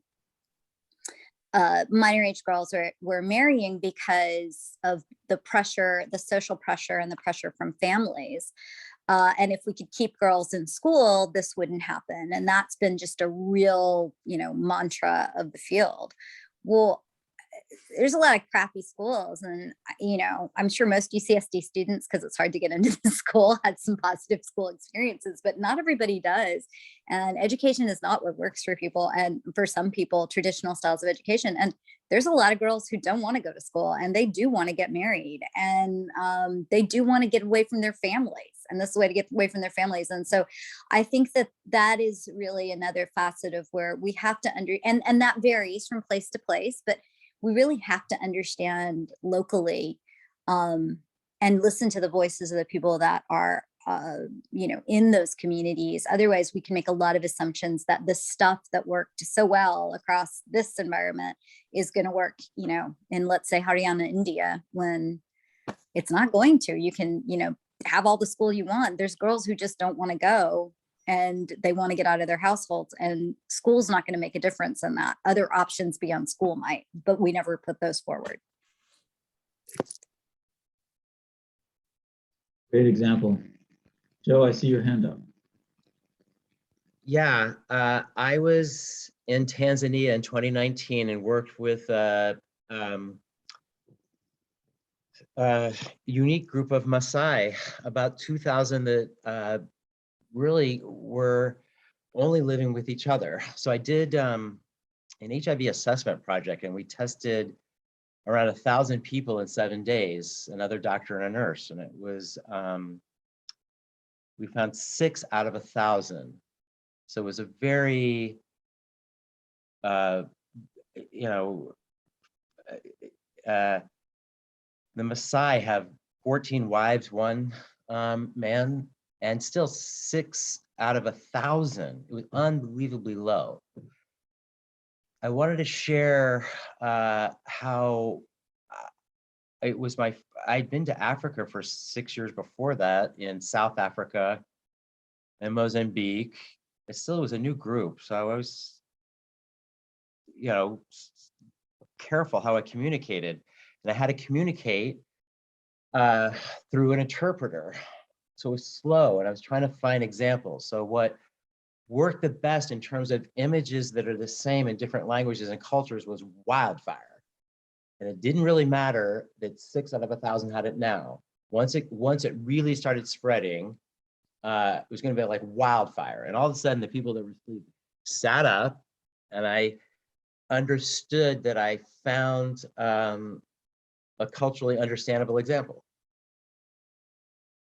age girls were marrying because of the pressure, the social pressure and the pressure from families. And if we could keep girls in school, this wouldn't happen. And that's been just a real, mantra of the field. Well, there's a lot of crappy schools, and I'm sure most UCSD students, because it's hard to get into the school, had some positive school experiences, but not everybody does. And education is not what works for people, and for some people, traditional styles of education. And there's a lot of girls who don't want to go to school, and they do want to get married, and they do want to get away from their families. And this is a way to get away from their families. And so I think that is really another facet of where we have to and that varies from place to place, but we really have to understand locally and listen to the voices of the people that are, in those communities. Otherwise, we can make a lot of assumptions that the stuff that worked so well across this environment is going to work, in, let's say, Haryana, India, when it's not going to. You can, have all the school you want. There's girls who just don't want to go, and they want to get out of their households, and school's not going to make a difference in that. Other options beyond school might, but we never put those forward. Great example. Joe, I see your hand up. Yeah, I was in Tanzania in 2019 and worked with a unique group of Maasai, about 2,000 that really were only living with each other. So I did an HIV assessment project, and we tested around 1,000 people in 7 days, another doctor and a nurse. And it was, we found 6 out of 1,000. So it was a very, the Maasai have 14 wives, 1 man, and still 6 out of 1,000. It was unbelievably low. I wanted to share how it was I'd been to Africa for 6 years before that, in South Africa and Mozambique. It still was a new group, so I was, careful how I communicated. And I had to communicate through an interpreter. So it was slow, and I was trying to find examples. So what worked the best in terms of images that are the same in different languages and cultures was wildfire. And it didn't really matter that 6 out of 1,000 had it now. Once it really started spreading, it was going to be like wildfire. And all of a sudden, the people that were asleep sat up, and I understood that I found a culturally understandable example.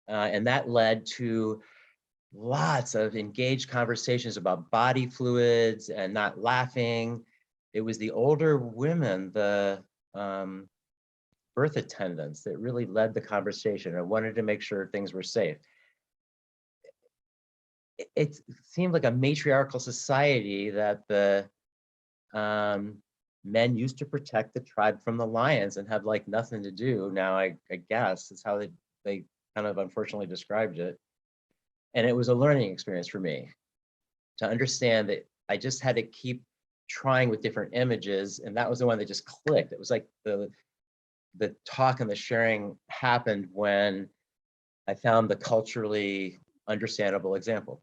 And that led to lots of engaged conversations about body fluids and not laughing. It was the older women, the birth attendants, that really led the conversation. I wanted to make sure things were safe. It seemed like a matriarchal society that the men used to protect the tribe from the lions and have like nothing to do. Now, I guess is how they kind of unfortunately described it. And it was a learning experience for me to understand that I just had to keep trying with different images. And that was the one that just clicked. It was like the talk and the sharing happened when I found the culturally understandable example.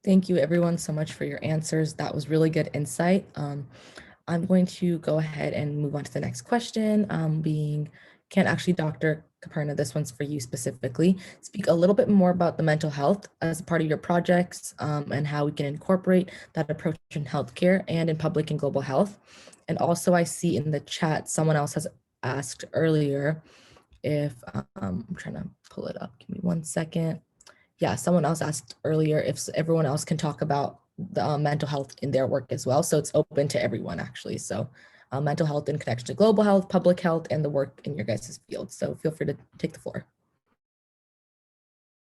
Thank you everyone so much for your answers. That was really good insight. I'm going to go ahead and move on to the next question, can actually Dr. Caperna, this one's for you specifically, speak a little bit more about the mental health as a part of your projects and how we can incorporate that approach in healthcare and in public and global health. And also I see in the chat, someone else has asked earlier if, I'm trying to pull it up, give me 1 second. Yeah, someone else asked earlier if everyone else can talk about the mental health in their work as well. So it's open to everyone actually. So mental health in connection to global health, public health, and the work in your guys' field. So feel free to take the floor.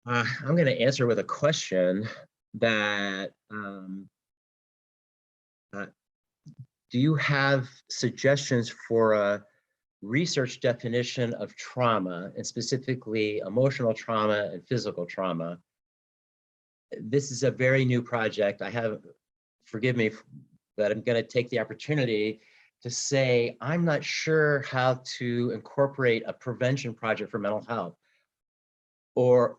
I'm going to answer with a question. that do you have suggestions for a research definition of trauma, and specifically emotional trauma and physical trauma? This is a very new project. I have, forgive me, but I'm going to take the opportunity to say I'm not sure how to incorporate a prevention project for mental health, or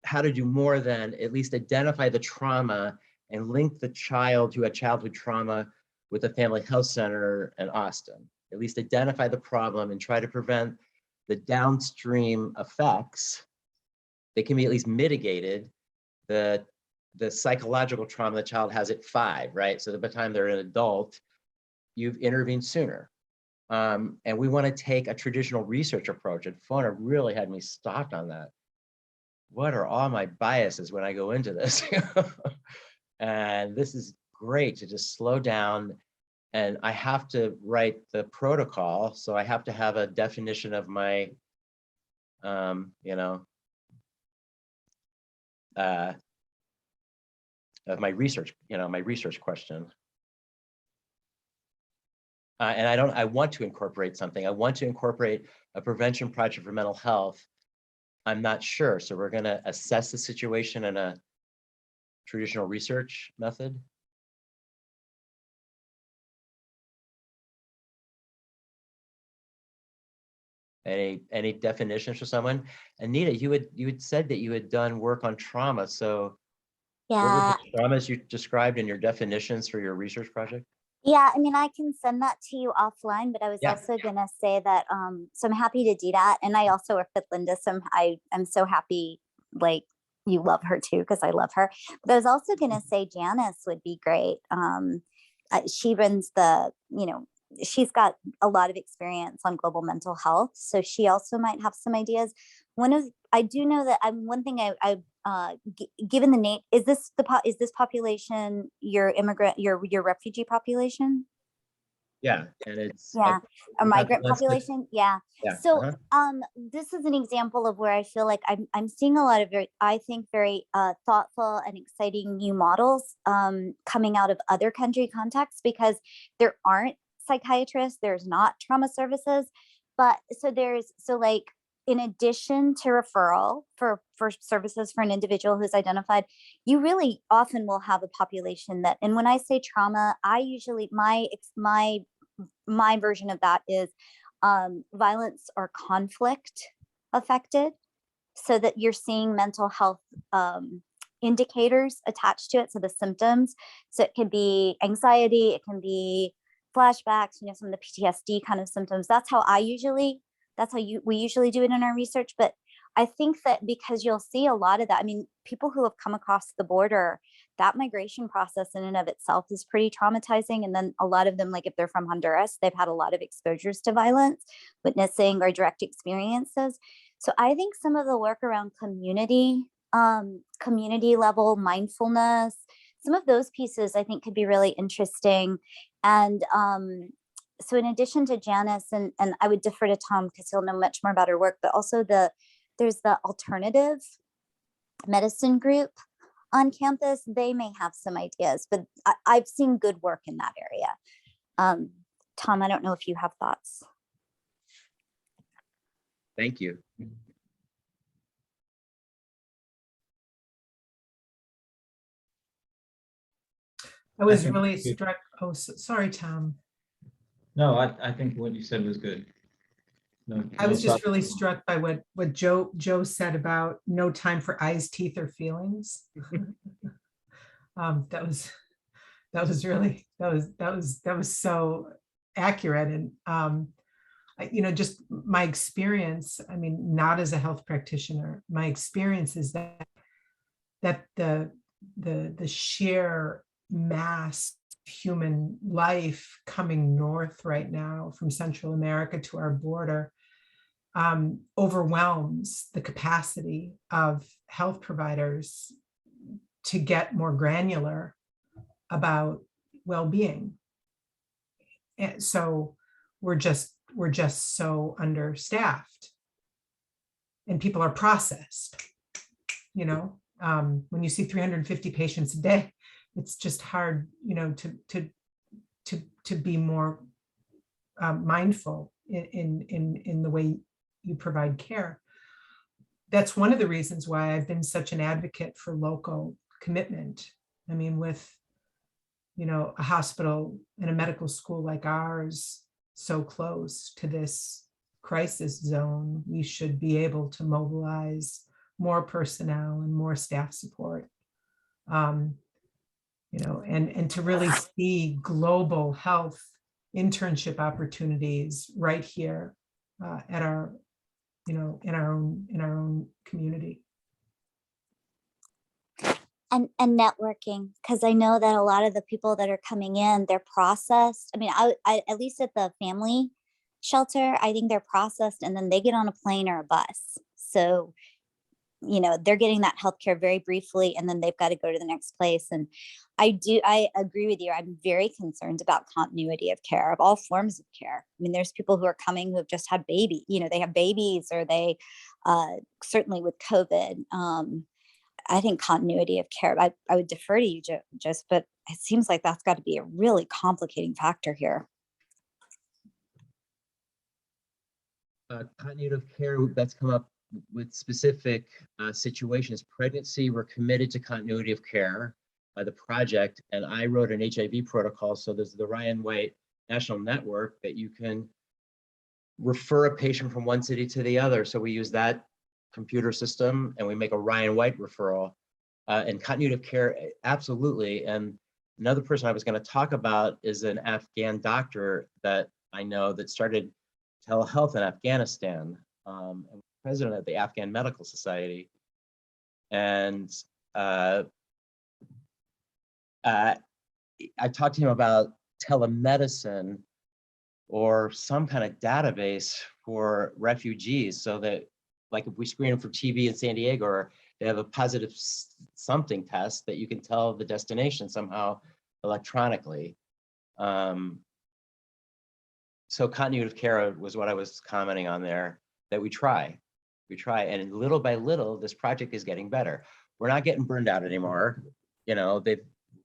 how to do more than at least identify the trauma and link the child who had childhood trauma with the family health center in Austin. At least identify the problem and try to prevent the downstream effects that can be at least mitigated, the psychological trauma the child has at 5, right? So that by the time they're an adult, you've intervened sooner. And we want to take a traditional research approach, and Fauna really had me stopped on that. What are all my biases when I go into this? And this is great to just slow down, and I have to write the protocol, so I have to have a definition of my, you know, of my research, my research question. And I want to incorporate something. I want to incorporate a prevention project for mental health. I'm not sure. So we're going to assess the situation in a traditional research method. Any definitions for someone? Anita, you had said that you had done work on trauma. So what were the traumas you described in your definitions for your research project? Yeah, I mean, I can send that to you offline, but I was also gonna say that, so I'm happy to do that. And I also work with Linda, so I'm so happy, like, you love her too, because I love her. But I was also gonna say Janice would be great. She runs the, she's got a lot of experience on global mental health, so she also might have some ideas. I do know that one thing given the name, is this population your immigrant, your refugee population? Yeah, and it's a migrant population. Yeah. So this is an example of where I feel like I'm seeing a lot of very thoughtful and exciting new models coming out of other country contexts, because there aren't psychiatrists, there's not trauma services, but like in addition to referral for services for an individual who's identified, you really often will have a population that, and when I say trauma, I usually, my version of that is violence or conflict affected, so that you're seeing mental health indicators attached to it. So the symptoms, so it can be anxiety, it can be flashbacks, some of the PTSD kind of symptoms. That's how we usually do it in our research. But I think that because you'll see a lot of that, I mean, people who have come across the border, that migration process in and of itself is pretty traumatizing. And then a lot of them, like if they're from Honduras, they've had a lot of exposures to violence, witnessing or direct experiences. So I think some of the work around community level mindfulness, some of those pieces I think could be really interesting. And so in addition to Janice, and I would defer to Tom because he'll know much more about her work, but also there's the alternative medicine group on campus. They may have some ideas, but I've seen good work in that area. Tom, I don't know if you have thoughts. Thank you. I was really struck. Oh, sorry, Tom. No, I think what you said was good. I was just really struck by what Joe said about no time for eyes, teeth, or feelings. That was so accurate. And just my experience, I mean, not as a health practitioner, my experience is that the sheer mass human life coming north right now from Central America to our border overwhelms the capacity of health providers to get more granular about well-being. And so we're just so understaffed, and people are processed, When you see 350 patients a day, it's just hard, to be more mindful in the way you provide care. That's one of the reasons why I've been such an advocate for local commitment. I mean, with, a hospital and a medical school like ours so close to this crisis zone, we should be able to mobilize more personnel and more staff support. And to really see global health internship opportunities right here at our, in our own community. And networking, because I know that a lot of the people that are coming in, they're processed. I mean, I at least at the family shelter, I think they're processed and then they get on a plane or a bus. So, they're getting that healthcare very briefly and then they've got to go to the next place. And I agree with you. I'm very concerned about continuity of care, of all forms of care. I mean, there's people who are coming who have just had baby, they have babies, or they certainly with COVID. I think continuity of care, I would defer to you, just, but it seems like that's got to be a really complicating factor here. Continuity of care, that's come up with specific situations. Pregnancy, we're committed to continuity of care by the project, and I wrote an HIV protocol. So there's the Ryan White National Network that you can refer a patient from one city to the other. So we use that computer system and we make a Ryan White referral. And continuity of care, absolutely. And another person I was going to talk about is an Afghan doctor that I know that started telehealth in Afghanistan, and president of the Afghan Medical Society. And I talked to him about telemedicine or some kind of database for refugees, so that, like, if we screen them for TB in San Diego, or they have a positive something test, that you can tell the destination somehow electronically. So continuity of care was what I was commenting on there, that we try, and little by little, this project is getting better. We're not getting burned out anymore.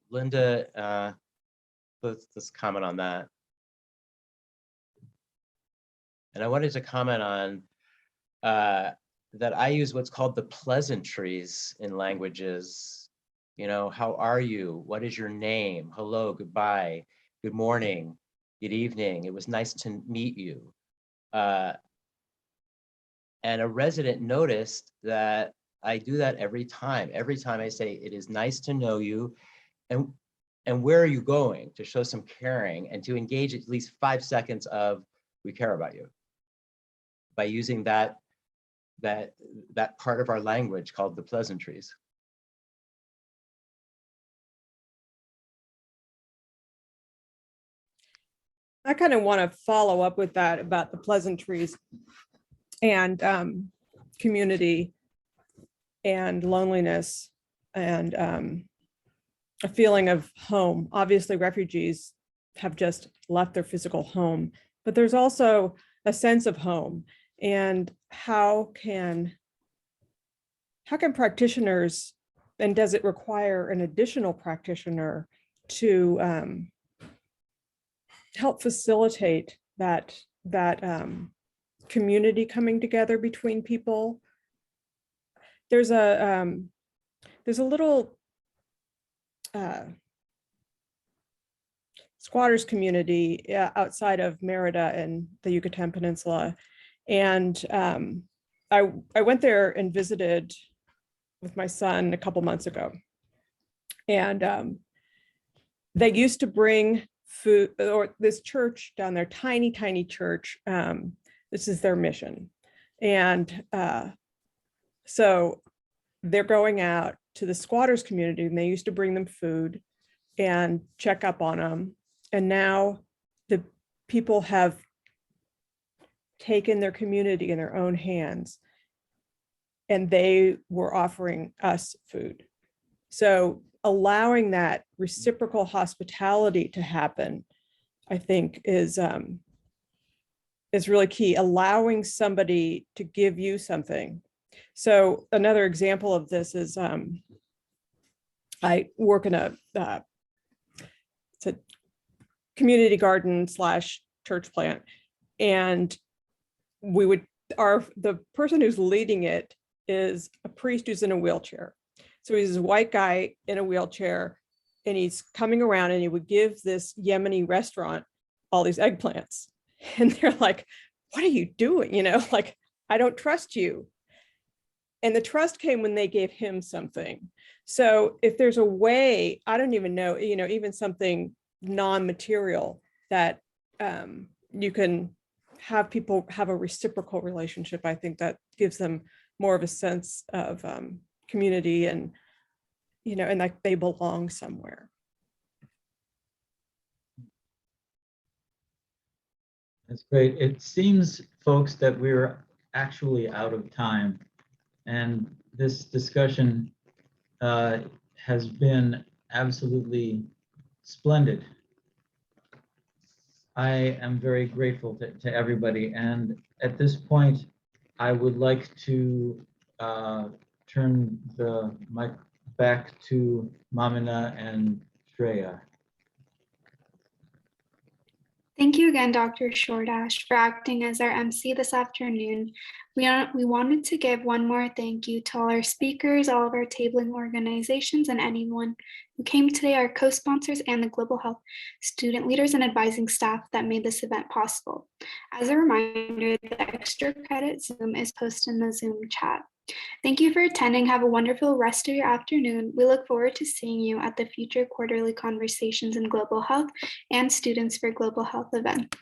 Linda, let's comment on that. And I wanted to comment on that I use what's called the pleasantries in languages. How are you? What is your name? Hello, goodbye, good morning, good evening. It was nice to meet you. And a resident noticed that I do that every time. Every time I say, it is nice to know you, and where are you going, to show some caring and to engage at least 5 seconds of, we care about you, by using that part of our language called the pleasantries. I kind of want to follow up with that about the pleasantries and community and loneliness and a feeling of home. Obviously, refugees have just left their physical home, but there's also a sense of home. And how can practitioners, and does it require an additional practitioner to help facilitate that community coming together between people? There's a little squatters community outside of Merida and the Yucatan Peninsula. And I went there and visited with my son a couple months ago. And they used to bring food, or this church down there, tiny church. This is their mission. And so they're going out to the squatters community, and they used to bring them food and check up on them. And now the people have taken their community in their own hands, and they were offering us food. So allowing that reciprocal hospitality to happen, I think, is really key. Allowing somebody to give you something So another example of this is I work in it's a community garden / church plant, and the person who's leading it is a priest who's in a wheelchair. So he's a white guy in a wheelchair, and he's coming around, and he would give this Yemeni restaurant all these eggplants. And they're like, what are you doing? Like, I don't trust you. And the trust came when they gave him something. So if there's a way, I don't even know, even something non-material that you can have people have a reciprocal relationship, I think that gives them more of a sense of community and, and like they belong somewhere. That's great. It seems, folks, that we're actually out of time. And this discussion has been absolutely splendid. I am very grateful to everybody. And at this point, I would like to turn the mic back to Mamina and Shreya. Thank you again, Dr. Shordash, for acting as our MC this afternoon. We wanted to give one more thank you to all our speakers, all of our tabling organizations, and anyone who came today, our co-sponsors, and the Global Health student leaders and advising staff that made this event possible. As a reminder, the extra credit Zoom is posted in the Zoom chat. Thank you for attending. Have a wonderful rest of your afternoon. We look forward to seeing you at the future quarterly conversations in global health and Students for Global Health event.